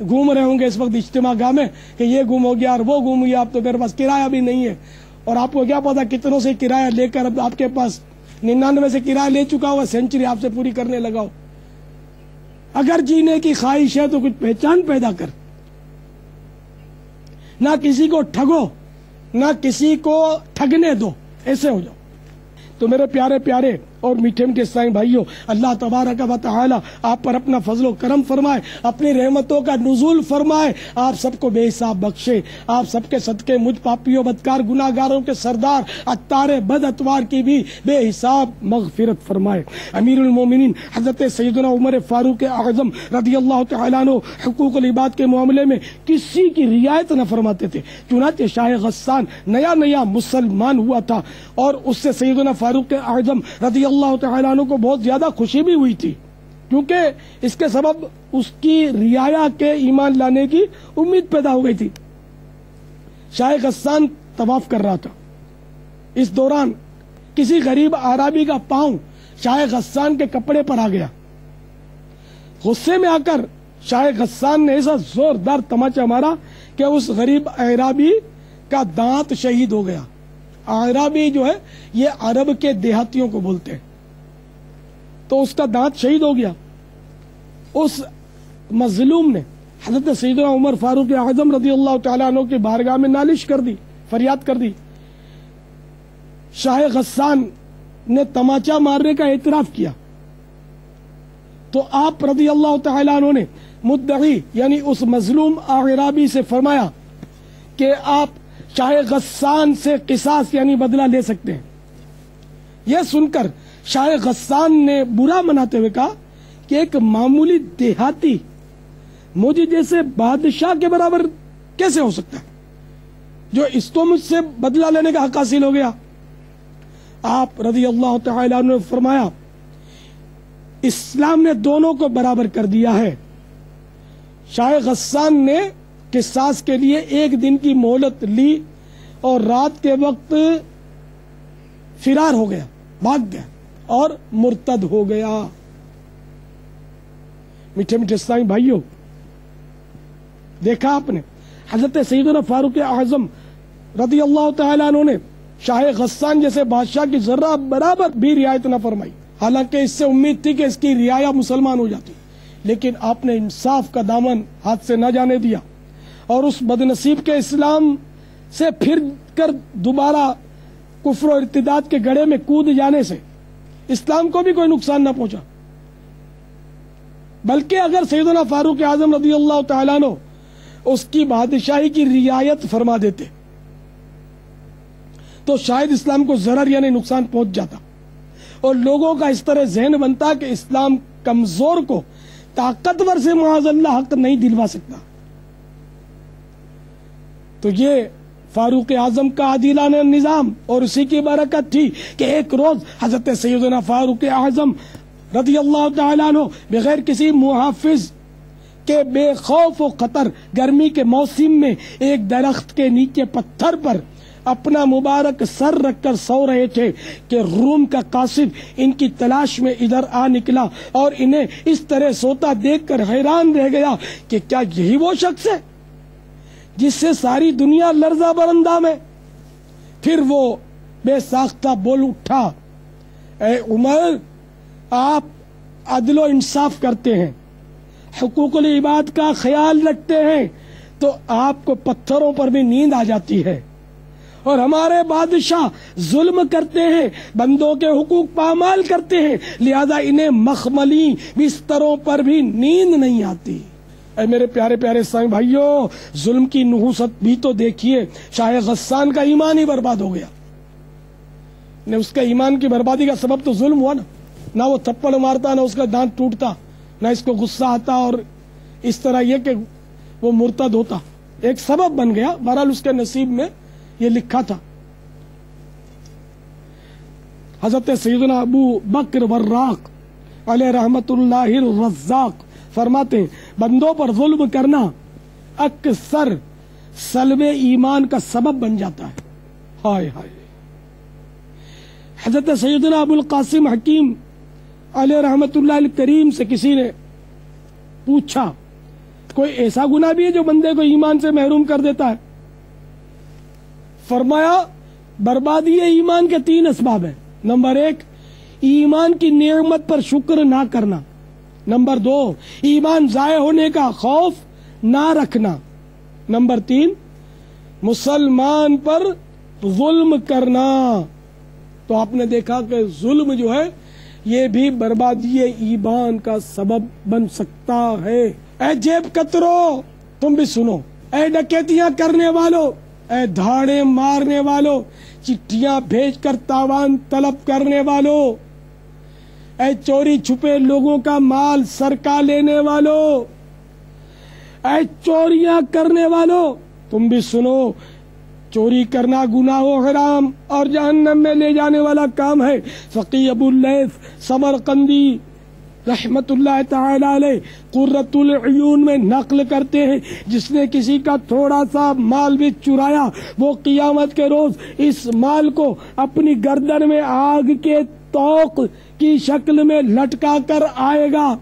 گھوم رہے ہوں گے اس وقت اجتماع گاہ میں کہ یہ گم ہو گیا اور وہ گم گیا، اب تو میرے پاس کرایہ بھی نہیں ہے. اور آپ کو کیا پتا کتنوں سے کرایہ لے کر اب آپ کے پاس 99 سے کرایہ لے چکا ہوا، سینچری آپ سے پوری کرنے لگا ہو. اگر جینے کی خواہش ہے تو کچھ پہچان پیدا کر، نہ کسی کو ٹھگو، نہ کسی کو ٹھگنے دو، ایسے ہو جاؤ. تو میرے پیارے پیارے اور میٹھے میٹھے اسلامی بھائیوں، اللہ تبارک و تعالی آپ پر اپنا فضل و کرم فرمائے، اپنی رحمتوں کا نزول فرمائے، آپ سب کو بے حساب بخشے، آپ سب کے صدقے مجھ پاپیوں بدکار گناہگاروں کے سردار اتار بد اتوار کی بھی بے حساب مغفرت فرمائے. امیر المومنین حضرت سیدنا عمر فاروق اعظم رضی اللہ تعالیٰ عنہ حقوق العباد کے معاملے میں کسی کی رعایت نہ فرماتے تھے. چنانچہ شاہ غسان نیا مسلمان ہوا تھا اور اس سے سیدنا فاروق اعظم رضی اللہ تعالیٰ عنہ کو بہت زیادہ خوشی بھی ہوئی تھی، کیونکہ اس کے سبب اس کی رعایا کے ایمان لانے کی امید پیدا ہو گئی تھی. شاہ غسان طواف کر رہا تھا، اس دوران کسی غریب اعرابی کا پاؤں شاہ غسان کے کپڑے پر آ گیا. غصے میں آ کر شاہ غسان نے ایسا زوردار تماچا مارا کہ اس غریب اعرابی کا دانت شہید ہو گیا. اعرابی جو ہے یہ عرب کے دیہاتیوں کو بولتے ہیں، تو اس کا دانت شہید ہو گیا. اس مظلوم نے حضرت سیدنا عمر فاروق اعظم رضی اللہ تعالیٰ عنہ کی بارگاہ میں نالش کر دی، فریاد کر دی. شاہ غسان نے تماچا مارنے کا اعتراف کیا تو آپ رضی اللہ تعالیٰ عنہ نے مدعی یعنی اس مظلوم اعرابی سے فرمایا کہ آپ شاہ غسان سے قصاص یعنی بدلہ لے سکتے ہیں. یہ سن کر شاہ غسان نے برا مناتے ہوئے کہا کہ ایک معمولی دیہاتی مجھے جیسے بادشاہ کے برابر کیسے ہو سکتا ہے جو اس کو مجھ سے بدلہ لینے کا حق حاصل ہو گیا. آپ رضی اللہ تعالیٰ عنہ نے فرمایا اسلام نے دونوں کو برابر کر دیا ہے. شاہ غسان نے قصاص کے لیے 1 دن کی مہلت لی اور رات کے وقت فرار ہو گیا، بھاگ گیا اور مرتد ہو گیا. میٹھے میٹھے اسلامی بھائیوں، دیکھا آپ نے حضرت سیدنا فاروق اعظم رضی اللہ تعالیٰ عنہ نے شاہ غسان جیسے بادشاہ کی ذرہ برابر بھی رعایت نہ فرمائی، حالانکہ اس سے امید تھی کہ اس کی رعایا مسلمان ہو جاتی، لیکن آپ نے انصاف کا دامن ہاتھ سے نہ جانے دیا اور اس بدنصیب کے اسلام سے پھر کر دوبارہ کفر و ارتداد کے گڑھے میں کود جانے سے اسلام کو بھی کوئی نقصان نہ پہنچا، بلکہ اگر سیدنا فاروق اعظم رضی اللہ تعالیٰ عنہ اس کی بادشاہی کی رعایت فرما دیتے تو شاید اسلام کو ضرر یعنی نقصان پہنچ جاتا اور لوگوں کا اس طرح ذہن بنتا کہ اسلام کمزور کو طاقتور سے معاذ اللہ حق نہیں دلوا سکتا. تو یہ فاروق اعظم کا عادلانہ نظام اور اسی کی برکت تھی کہ ایک روز حضرت سیدنا فاروق اعظم رضی اللہ تعالیٰ عنہ بغیر کسی محافظ کے بے خوف و خطر گرمی کے موسم میں ایک درخت کے نیچے پتھر پر اپنا مبارک سر رکھ کر سو رہے تھے کہ روم کا قاصد ان کی تلاش میں ادھر آ نکلا اور انہیں اس طرح سوتا دیکھ کر حیران رہ گیا کہ کیا یہی وہ شخص ہے جس سے ساری دنیا لرزہ بر اندام ہے. پھر وہ بے ساختہ بول اٹھا اے عمر، آپ عدل و انصاف کرتے ہیں، حقوق العباد کا خیال رکھتے ہیں، تو آپ کو پتھروں پر بھی نیند آ جاتی ہے، اور ہمارے بادشاہ ظلم کرتے ہیں، بندوں کے حقوق پامال کرتے ہیں، لہذا انہیں مخملی بستروں پر بھی نیند نہیں آتی۔ اے میرے پیارے پیارے اسلامی بھائیوں، ظلم کی نحوست بھی تو دیکھیے۔ شاہ غسان کا ایمان ہی برباد ہو گیا، اس کا ایمان کی بربادی کا سبب تو ظلم ہوا نا، نہ وہ تھپڑ مارتا، نہ اس کا دانت ٹوٹتا، نہ اس کو غصہ آتا، اور اس طرح یہ کہ وہ مرتد ہوتا، ایک سبب بن گیا۔ بہرحال اس کے نصیب میں یہ لکھا تھا۔ حضرت سیدنا ابو بکر وراق علیہ رحمت اللہ الرزاق فرماتے ہیں، بندوں پر ظلم کرنا اکثر سلب ایمان کا سبب بن جاتا ہے۔ ہائے ہائے۔ حضرت سیدنا ابو القاسم حکیم علیہ رحمت اللہ الکریم سے کسی نے پوچھا، کوئی ایسا گناہ بھی ہے جو بندے کو ایمان سے محروم کر دیتا ہے؟ فرمایا، بربادی ایمان کے 3 اسباب ہیں۔ نمبر 1، ایمان کی نعمت پر شکر نہ کرنا۔ نمبر 2، ایمان ضائع ہونے کا خوف نہ رکھنا۔ نمبر 3، مسلمان پر ظلم کرنا۔ تو آپ نے دیکھا کہ ظلم جو ہے یہ بھی بربادی ایمان کا سبب بن سکتا ہے۔ اے جیب کترو، تم بھی سنو، اے ڈکیتیاں کرنے والوں، اے دھاڑے مارنے والوں، چٹھیاں بھیج کر تاوان طلب کرنے والوں، اے چوری چھپے لوگوں کا مال سرقہ لینے والوں، اے چوریاں کرنے والوں، تم بھی سنو، چوری کرنا گناہ و حرام اور جہنم میں لے جانے والا کام ہے۔ فقی ابو اللیث سمرقندی رحمت اللہ تعالی علیہ قرۃ العیون میں نقل کرتے ہیں، جس نے کسی کا تھوڑا سا مال بھی چرایا، وہ قیامت کے روز اس مال کو اپنی گردن میں آگ کے توق کی شکل میں لٹکا کر آئے گا،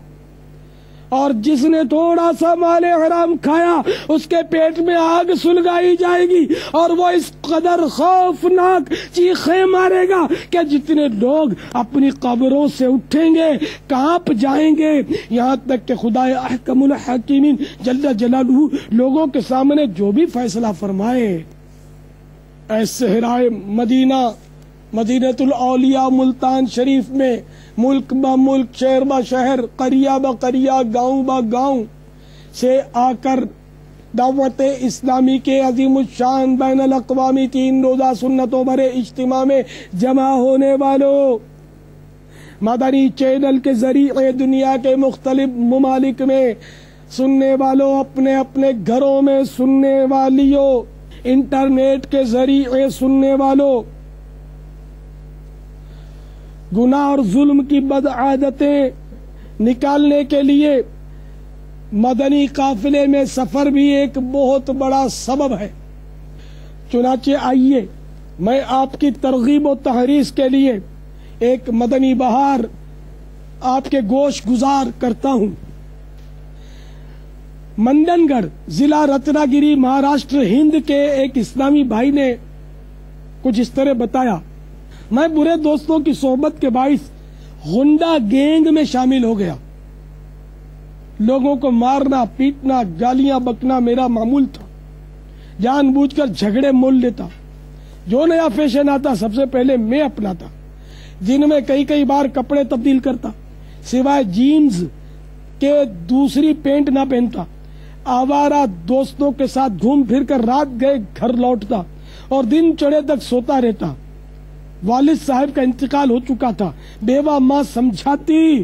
اور جس نے تھوڑا سا مال حرام کھایا اس کے پیٹ میں آگ سلگائی جائے گی، اور وہ اس قدر خوفناک چیخیں مارے گا کہ جتنے لوگ اپنی قبروں سے اٹھیں گے کانپ جائیں گے، یہاں تک کہ خدا احکم الحاکمین جل جلالہ لوگوں کے سامنے جو بھی فیصلہ فرمائے۔ اے صحرائے مدینہ، مدینۃ الاولیاء ملتان شریف میں ملک با ملک، شہر با شہر، قریہ با قریہ، گاؤں با گاؤں سے آ کر دعوت اسلامی کے عظیم الشان بین الاقوامی 3 روزہ سنتوں بھرے اجتماع میں جمع ہونے والوں، مدنی چینل کے ذریعے دنیا کے مختلف ممالک میں سننے والوں، اپنے اپنے گھروں میں سننے والیوں، انٹرنیٹ کے ذریعے سننے والوں، گناہ اور ظلم کی بد عادتیں نکالنے کے لیے مدنی قافلے میں سفر بھی ایک بہت بڑا سبب ہے۔ چنانچہ آئیے میں آپ کی ترغیب و تحریض کے لیے ایک مدنی بہار آپ کے گوش گزار کرتا ہوں۔ منڈن گڑھ ضلع رتنا گیری مہاراشٹر ہند کے ایک اسلامی بھائی نے کچھ اس طرح بتایا، میں برے دوستوں کی صحبت کے باعث غنڈہ گینگ میں شامل ہو گیا، لوگوں کو مارنا پیٹنا گالیاں بکنا میرا معمول تھا، جان بوجھ کر جھگڑے مول لیتا، جو نیا فیشن آتا سب سے پہلے میں اپناتا، دن میں کئی بار کپڑے تبدیل کرتا، سوائے جینز کے دوسری پینٹ نہ پہنتا، آوارہ دوستوں کے ساتھ گھوم پھر کر رات گئے گھر لوٹتا اور دن چڑھے تک سوتا رہتا۔ والد صاحب کا انتقال ہو چکا تھا، بیوہ ماں سمجھاتی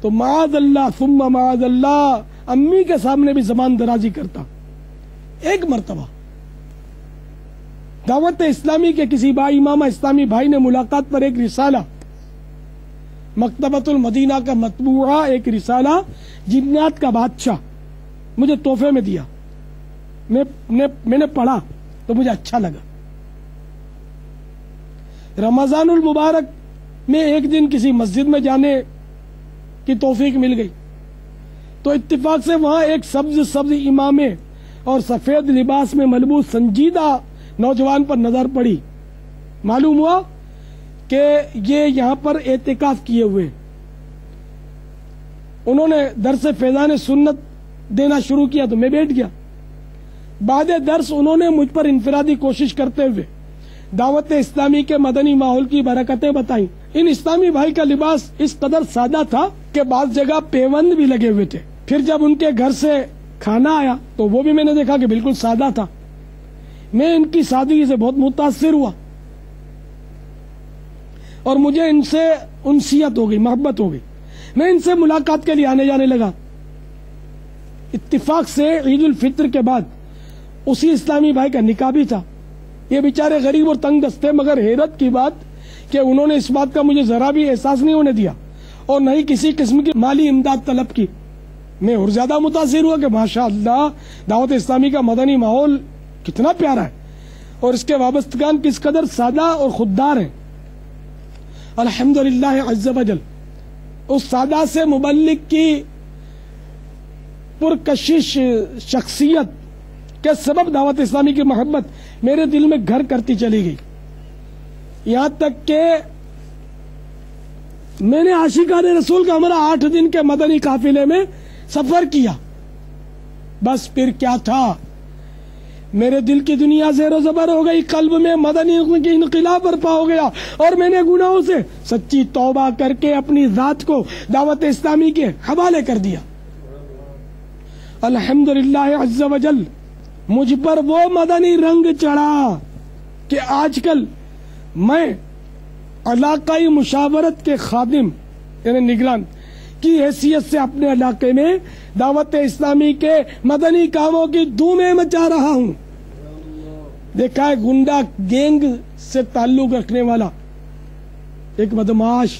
تو معاذ اللہ ثم معاذ اللہ امی کے سامنے بھی زبان درازی کرتا۔ ایک مرتبہ دعوت اسلامی کے کسی با امامہ اسلامی بھائی نے ملاقات پر ایک رسالہ، مکتبۃ المدینہ کا مطبوعہ ایک رسالہ جنات کا بادشاہ مجھے تحفے میں دیا، میں نے پڑھا تو مجھے اچھا لگا۔ رمضان المبارک میں ایک دن کسی مسجد میں جانے کی توفیق مل گئی تو اتفاق سے وہاں ایک سبز امامے اور سفید لباس میں ملبوس سنجیدہ نوجوان پر نظر پڑی۔ معلوم ہوا کہ یہ یہاں پر اعتکاف کیے ہوئے ہیں. انہوں نے درس فیضان سنت دینا شروع کیا تو میں بیٹھ گیا. بعد درس انہوں نے مجھ پر انفرادی کوشش کرتے ہوئے دعوت اسلامی کے مدنی ماحول کی برکتیں بتائیں. ان اسلامی بھائی کا لباس اس قدر سادہ تھا کہ بعض جگہ پیوند بھی لگے ہوئے تھے. پھر جب ان کے گھر سے کھانا آیا تو وہ بھی میں نے دیکھا کہ بالکل سادہ تھا. میں ان کی سادگی سے بہت متاثر ہوا اور مجھے ان سے انسیت ہو گئی، محبت ہو گئی. میں ان سے ملاقات کے لیے آنے جانے لگا. اتفاق سے عید الفطر کے بعد اسی اسلامی بھائی کا نکاح بھی تھا. یہ بیچارے غریب اور تنگ دست تھے، مگر حیرت کی بات کہ انہوں نے اس بات کا مجھے ذرا بھی احساس نہیں ہونے دیا اور نہ ہی کسی قسم کی مالی امداد طلب کی. میں اور زیادہ متاثر ہوا کہ ماشاءاللہ دعوت اسلامی کا مدنی ماحول کتنا پیارا ہے اور اس کے وابستگان کس قدر سادہ اور خوددار ہیں. الحمدللہ عز و جل اس سادہ سے مبلغ کی پرکشش شخصیت کے سبب دعوت اسلامی کی محبت میرے دل میں گھر کرتی چلی گئی. یہاں تک کہ میں نے عاشقان رسول کا ہمارا 8 دن کے مدنی قافلے میں سفر کیا. بس پھر کیا تھا، میرے دل کی دنیا زیر و زبر ہو گئی، قلب میں مدنی کی انقلاب برپا ہو گیا اور میں نے گناہوں سے سچی توبہ کر کے اپنی ذات کو دعوت اسلامی کے حوالے کر دیا. الحمدللہ عز و جل مجھ پر وہ مدنی رنگ چڑھا کہ آج کل میں علاقائی مشاورت کے خادم یعنی نگران کی حیثیت سے اپنے علاقے میں دعوت اسلامی کے مدنی کاموں کی دھومیں مچا رہا ہوں. دیکھا ہے گنڈا گینگ سے تعلق رکھنے والا ایک بدمعاش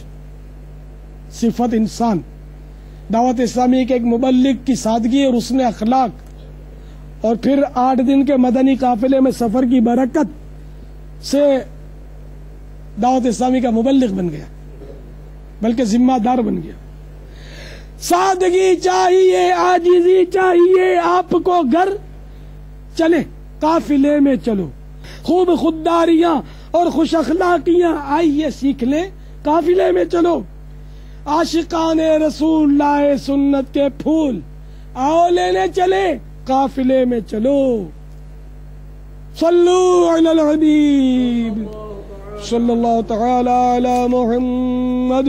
صفت انسان دعوت اسلامی کے ایک مبلغ کی سادگی اور حسن اخلاق اور پھر 8 دن کے مدنی قافلے میں سفر کی برکت سے دعوت اسلامی کا مبلغ بن گیا، بلکہ ذمہ دار بن گیا. سادگی چاہیے، عاجزی چاہیے آپ کو، گھر چلے قافلے میں چلو، خوب خودداریاں اور خوش اخلاقیاں آئیے سیکھ لیں، قافلے میں چلو. عاشقان رسول لائے سنت کے پھول، آؤ لینے چلے قافلے میں چلو. صلو علی الحبیب صلی اللہ تعالی علی محمد.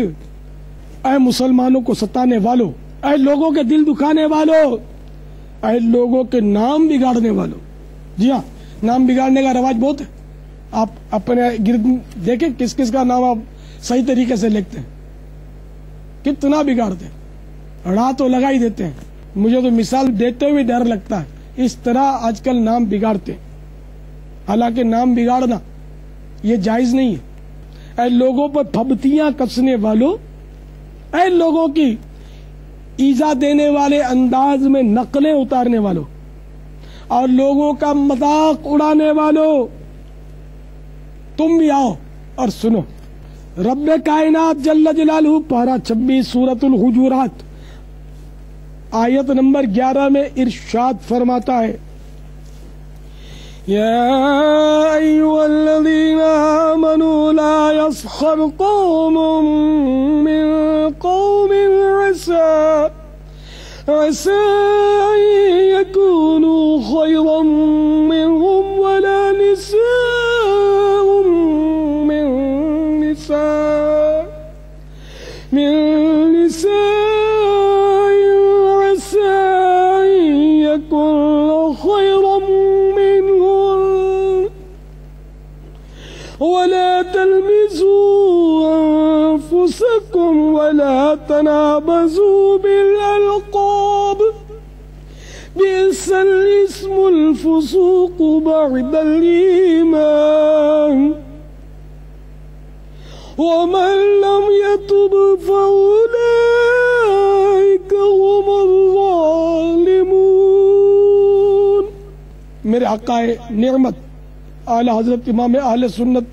اے مسلمانوں کو ستانے والوں، اے لوگوں کے دل دکھانے والوں، اے لوگوں کے نام بگاڑنے والوں. جی ہاں، نام بگاڑنے کا رواج بہت ہے. آپ اپنے گرد دیکھیں کس کس کا نام آپ صحیح طریقے سے لکھتے ہیں، کتنا بگاڑتے ہیں، اڑا تو لگا ہی دیتے ہیں. مجھے تو مثال دیتے ہوئے ڈر لگتا ہے، اس طرح آج کل نام بگاڑتے ہیں. حالانکہ نام بگاڑنا یہ جائز نہیں ہے. اے لوگوں پر پھبتیاں کسنے والوں، اے لوگوں کی ایذا دینے والے انداز میں نقلیں اتارنے والوں اور لوگوں کا مذاق اڑانے والوں، تم بھی آؤ اور سنو. رب کائنات جل جلالہ پارہ 26 سورۃ الحجرات آیت نمبر 11 میں ارشاد فرماتا ہے، یا ایھا الذین آمنوا لا یسخر قوم من قوم عسى ان یکونوا خیرا منهم ولا نساء من نساء عسى ان یکن خیرا ولا تلمزوا أنفسكم ولا تنابزوا بالألقاب بئس الاسم الفسوق بعد الإيمان ومن لم يتب فأولئك هم الظالمون. میرے آقا نعمت اعلی حضرت امام اہل سنت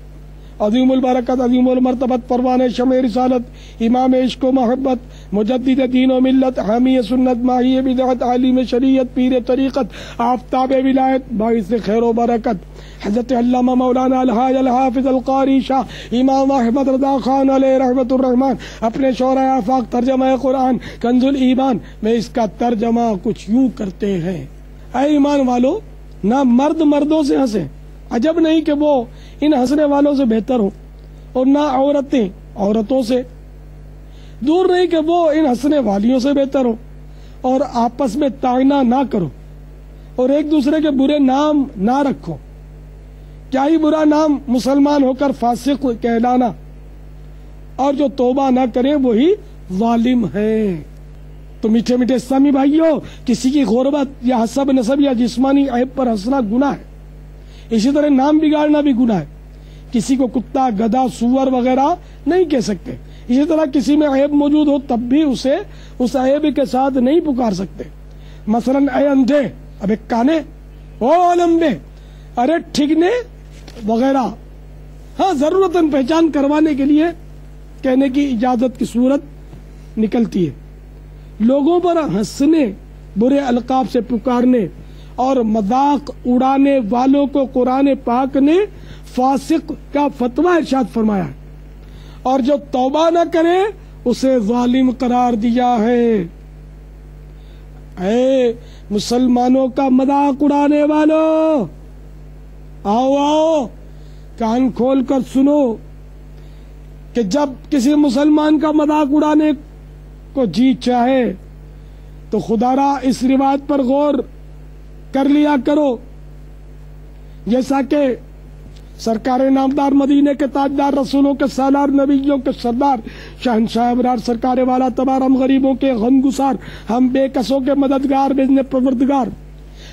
عظیم البرکت عظیم المرتبت پروان شمع رسالت امام عشق و محبت مجدد دین و ملت حامی سنت ماہی بدعت عالم شریعت پیر طریقت آفتاب ولایت باعث خیر و برکت حضرت علامہ مولانا الحاج الحافظ القاری شاہ امام احمد رضا خان علیہ رحمت الرحمن اپنے شعرۂ آفاق ترجمہ قرآن کنز الایمان میں اس کا ترجمہ کچھ یوں کرتے ہیں: اے ایمان والو، نہ مرد مردوں سے ہنسیں، عجب نہیں کہ وہ ان ہنسنے والوں سے بہتر ہوں، اور نہ عورتیں عورتوں سے، دور نہیں کہ وہ ان ہنسنے والیوں سے بہتر ہوں، اور آپس میں طعنہ نہ کرو اور ایک دوسرے کے برے نام نہ رکھو۔ کیا ہی برا نام مسلمان ہو کر فاسق کہلانا، اور جو توبہ نہ کرے وہی ظالم ہے۔ تو میٹھے میٹھے اسلامی بھائیوں، کسی کی غربت یا حسب نسب یا جسمانی عیب پر ہنسنا گناہ ہے، اسی طرح نام بگاڑنا بھی گناہ ہے۔ کسی کو کتا، گدھا، سور وغیرہ نہیں کہہ سکتے، اسی طرح کسی میں عیب موجود ہو تب بھی اسے اس عیب کے ساتھ نہیں پکار سکتے۔ مثلا اے اندھے، ابے کانے، او لمبے، ارے ٹھگنے وغیرہ۔ ہاں، ضرورتاً پہچان کروانے کے لیے کہنے کی اجازت کی صورت نکلتی ہے۔ لوگوں پر ہنسنے، برے القاب سے پکارنے اور مذاق اڑانے والوں کو قرآن پاک نے فاسق کا فتویٰ ارشاد فرمایا ہے، اور جو توبہ نہ کرے اسے ظالم قرار دیا ہے۔ اے مسلمانوں کا مذاق اڑانے والوں، آؤ آؤ کان کھول کر سنو کہ جب کسی مسلمان کا مذاق اڑانے کو جی چاہے تو خدا را اس روایت پر غور کر لیا کرو، جیسا کہ سرکار نامدار مدینے کے تاجدار رسولوں کے سالار نبیوں کے سردار شہنشاہ ابرار سرکار والا تبارم غریبوں کے غمگسار ہم بے کسوں کے مددگار بزن پروردگار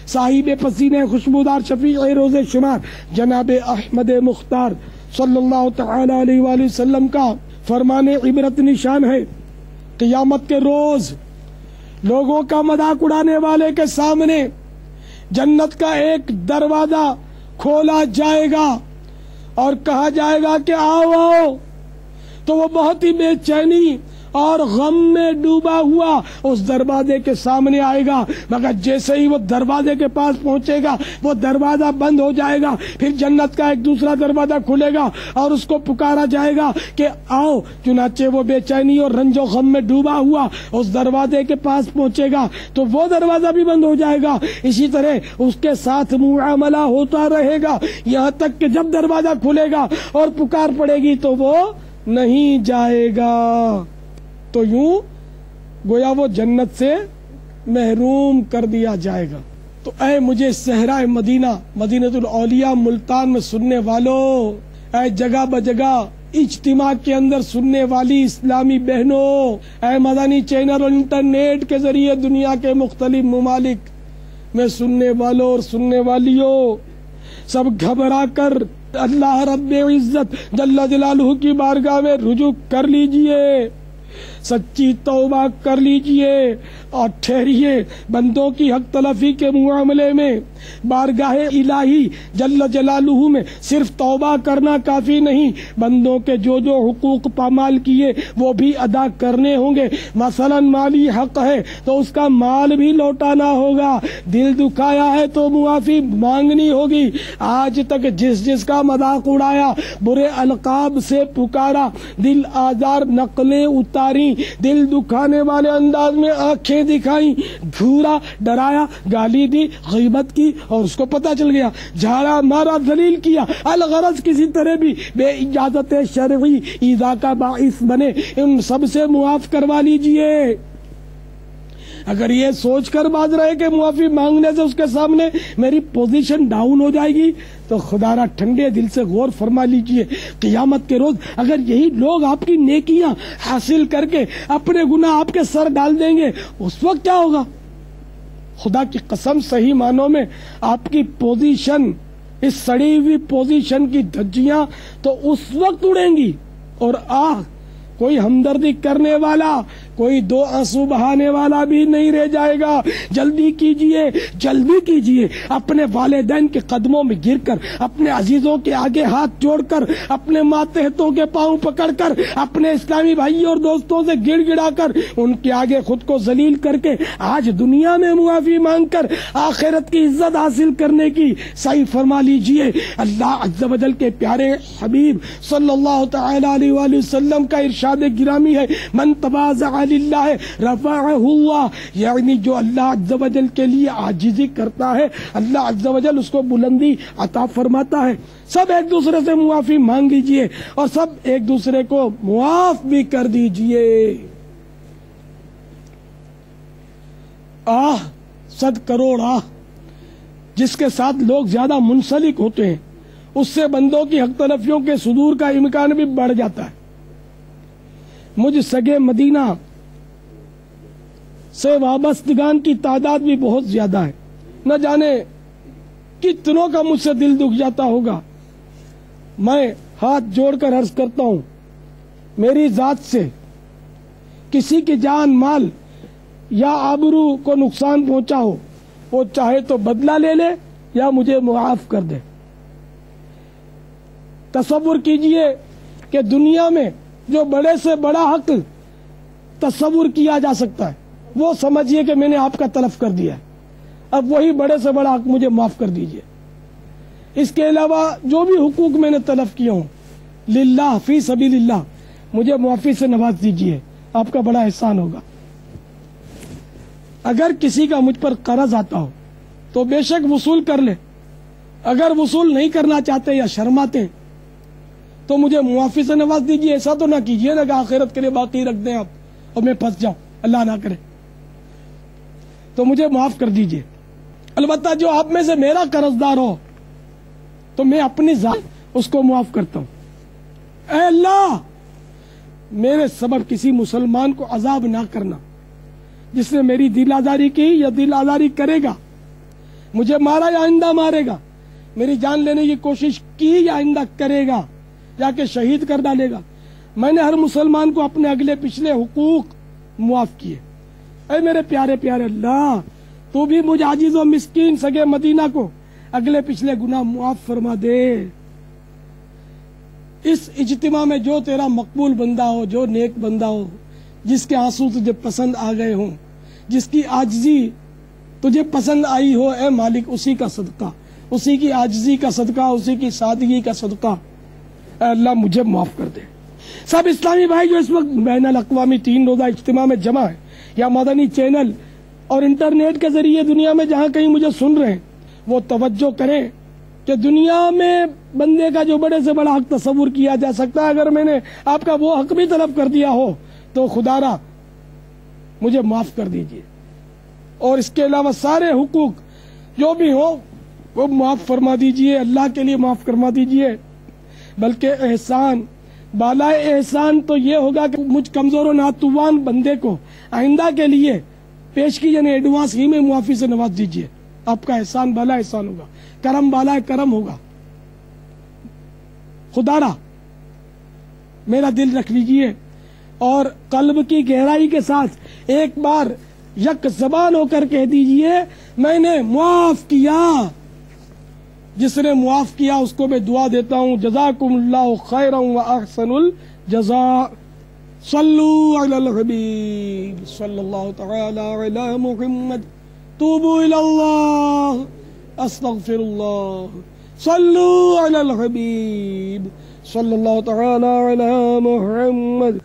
صاحب پسینے خوشبودار شفیع روز شمار جناب احمد مختار صلی اللہ تعالی علیہ وآلہ وسلم کا فرمان عبرت نشان ہے۔ قیامت کے روز لوگوں کا مذاق اڑانے والے کے سامنے جنت کا ایک دروازہ کھولا جائے گا اور کہا جائے گا کہ آؤ آؤ، تو وہ بہت ہی بے چینی اور غم میں ڈوبا ہوا اس دروازے کے سامنے آئے گا، مگر جیسے ہی وہ دروازے کے پاس پہنچے گا وہ دروازہ بند ہو جائے گا، پھر جنت کا ایک دوسرا دروازہ کھلے گا اور اس کو پکارا جائے گا کہ آؤ۔ چنانچہ وہ بے چینی اور رنج و غم میں ڈوبا ہوا اس دروازے کے پاس پہنچے گا تو وہ دروازہ بھی بند ہو جائے گا، اسی طرح اس کے ساتھ معاملہ ہوتا رہے گا یہاں تک کہ جب دروازہ کھلے گا اور پکار پڑے گی تو وہ نہیں جائے گا۔ تو یوں گویا وہ جنت سے محروم کر دیا جائے گا۔ تو اے مجھے صحرائے مدینہ، مدینۃ الاولیاء ملتان میں سننے والوں، اے جگہ بجگہ اجتماع کے اندر سننے والی اسلامی بہنوں، اے مدنی چینل اور انٹرنیٹ کے ذریعے دنیا کے مختلف ممالک میں سننے والوں اور سننے والیوں، سب گھبرا کر اللہ رب عزت جل جلالہ کی بارگاہ میں رجوع کر لیجئے، سچی توبہ کر لیجئے اور ٹھہریے۔ بندوں کی حق تلفی کے معاملے میں بارگاہ الہی جل جلالہ میں صرف توبہ کرنا کافی نہیں، بندوں کے جو جو حقوق پامال کیے وہ بھی ادا کرنے ہوں گے۔ مثلا مالی حق ہے تو اس کا مال بھی لوٹانا ہوگا، دل دکھایا ہے تو معافی مانگنی ہوگی۔ آج تک جس کا مذاق اڑایا، برے القاب سے پکارا، دل آزار نقلیں اتاری، دل دکھانے والے انداز میں آنکھیں دکھائیں، گھورا، ڈرایا، گالی دی، غیبت کی اور اس کو پتہ چل گیا، جھاڑا مارا، ذلیل کیا، الغرض کسی طرح بھی بے اجازت شرعی ایذا کا باعث بنے، ان سب سے معاف کروا لیجئے۔ اگر یہ سوچ کر باز رہے کہ معافی مانگنے سے اس کے سامنے میری پوزیشن ڈاؤن ہو جائے گی تو خدا را ٹھنڈے دل سے غور فرما لیجئے، قیامت کے روز اگر یہی لوگ آپ کی نیکیاں حاصل کر کے اپنے گناہ آپ کے سر ڈال دیں گے اس وقت کیا ہوگا؟ خدا کی قسم صحیح معنوں میں آپ کی پوزیشن، اس سڑی ہوئی پوزیشن کی دھجیاں تو اس وقت اڑیں گی، اور کوئی ہمدردی کرنے والا، کوئی دو آنسو بہانے والا بھی نہیں رہ جائے گا. جلدی کیجئے اپنے والدین کے قدموں میں گر کر, اپنے عزیزوں کے آگے ہاتھ جوڑ کر, اپنے ماتحتوں کے پاؤں پکڑ کر, اپنے اسلامی بھائیوں اور دوستوں سے گڑ گڑا کر, ان کے آگے خود کو ذلیل کر کے آج دنیا میں معافی مانگ کر آخرت کی عزت حاصل کرنے کی سعی فرما لیجئے. اللہ عز و جل کے پیارے حبیب صلی اللہ تعالی علیہ وآلہ وسلم کا ارشاد گرامی ہے, من تواضع للہ رفعہ اللہ, یعنی جو اللہ عز و جل کے لیے عاجزی کرتا ہے اللہ عز و جل اس کو بلندی عطا فرماتا ہے. سب ایک دوسرے سے معافی مانگ لیجئے اور سب ایک دوسرے کو معاف بھی کر دیجئے. صد کروڑ جس کے ساتھ لوگ زیادہ منسلک ہوتے ہیں اس سے بندوں کی حق تلفیوں کے صدور کا امکان بھی بڑھ جاتا ہے. مجھ سگے مدینہ سے وابستگان کی تعداد بھی بہت زیادہ ہے. نہ جانے کتنوں کا مجھ سے دل دکھ جاتا ہوگا. میں ہاتھ جوڑ کر عرض کرتا ہوں, میری ذات سے کسی کی جان مال یا آبرو کو نقصان پہنچا ہو, وہ چاہے تو بدلہ لے لے یا مجھے معاف کر دے. تصور کیجئے کہ دنیا میں جو بڑے سے بڑا حق تصور کیا جا سکتا ہے وہ سمجھیے کہ میں نے آپ کا تلف کر دیا ہے, اب وہی بڑے سے بڑا حق مجھے معاف کر دیجئے. اس کے علاوہ جو بھی حقوق میں نے تلف کیے ہوں للہ فی سبیل اللہ مجھے معافی سے نواز دیجئے, آپ کا بڑا احسان ہوگا. اگر کسی کا مجھ پر قرض آتا ہو تو بے شک وصول کر لے, اگر وصول نہیں کرنا چاہتے یا شرماتے تو مجھے معافی سے نواز دیجئے. ایسا تو نہ کیجئے نا کہ آخرت کے لیے باقی رکھ دیں آپ اور میں پھنس جاؤں, اللہ نہ کرے. تو مجھے معاف کر دیجئے. البتہ جو آپ میں سے میرا قرض دار ہو تو میں اپنی ذات اس کو معاف کرتا ہوں. اے اللہ میرے سبب کسی مسلمان کو عذاب نہ کرنا, جس نے میری دل آزاری کی یا دل آزاری کرے گا, مجھے مارا یا آئندہ مارے گا, میری جان لینے کی کوشش کی یا آئندہ کرے گا, یا کہ شہید کر ڈالے گا. میں نے ہر مسلمان کو اپنے اگلے پچھلے حقوق معاف کیے. اے میرے پیارے پیارے اللہ, تو بھی مجھ عاجز و مسکین سگے مدینہ کو اگلے پچھلے گناہ معاف فرما دے. اس اجتماع میں جو تیرا مقبول بندہ ہو, جو نیک بندہ ہو, جس کے آنسو تجھے پسند آ گئے ہوں, جس کی عاجزی تجھے پسند آئی ہو, اے مالک اسی کا صدقہ, اسی کی عاجزی کا صدقہ, اسی کی سادگی کا صدقہ اے اللہ مجھے معاف کر دے. سب اسلامی بھائی جو اس وقت بین الاقوامی 3 روزہ اجتماع میں جمع ہیں یا مدنی چینل اور انٹرنیٹ کے ذریعے دنیا میں جہاں کہیں مجھے سن رہے ہیں, وہ توجہ کریں کہ دنیا میں بندے کا جو بڑے سے بڑا حق تصور کیا جا سکتا ہے, اگر میں نے آپ کا وہ حق بھی طلب کر دیا ہو تو خدا را مجھے معاف کر دیجئے. اور اس کے علاوہ سارے حقوق جو بھی ہوں وہ معاف فرما دیجئے, اللہ کے لیے معاف فرما دیجئے. بلکہ احسان بالائے احسان تو یہ ہوگا کہ مجھ کمزور و ناتوان بندے کو آئندہ کے لیے پیش کی یعنی ایڈوانس ہی میں معافی سے نواز دیجئے. آپ کا احسان بالا احسان ہوگا, کرم بالا کرم ہوگا. خدا را میرا دل رکھ لیجئے اور قلب کی گہرائی کے ساتھ ایک بار یک زبان ہو کر کہہ دیجئے میں نے معاف کیا. جس نے معاف کیا اس کو میں دعا دیتا ہوں, جزاکم اللہ خیرا و احسن الجزاء. صلو علی الحبیب صلی اللہ تعالی علی محمد. توبوا الی اللہ استغفر اللہ. صلو علی الحبیب صلی اللہ تعالی علی محمد.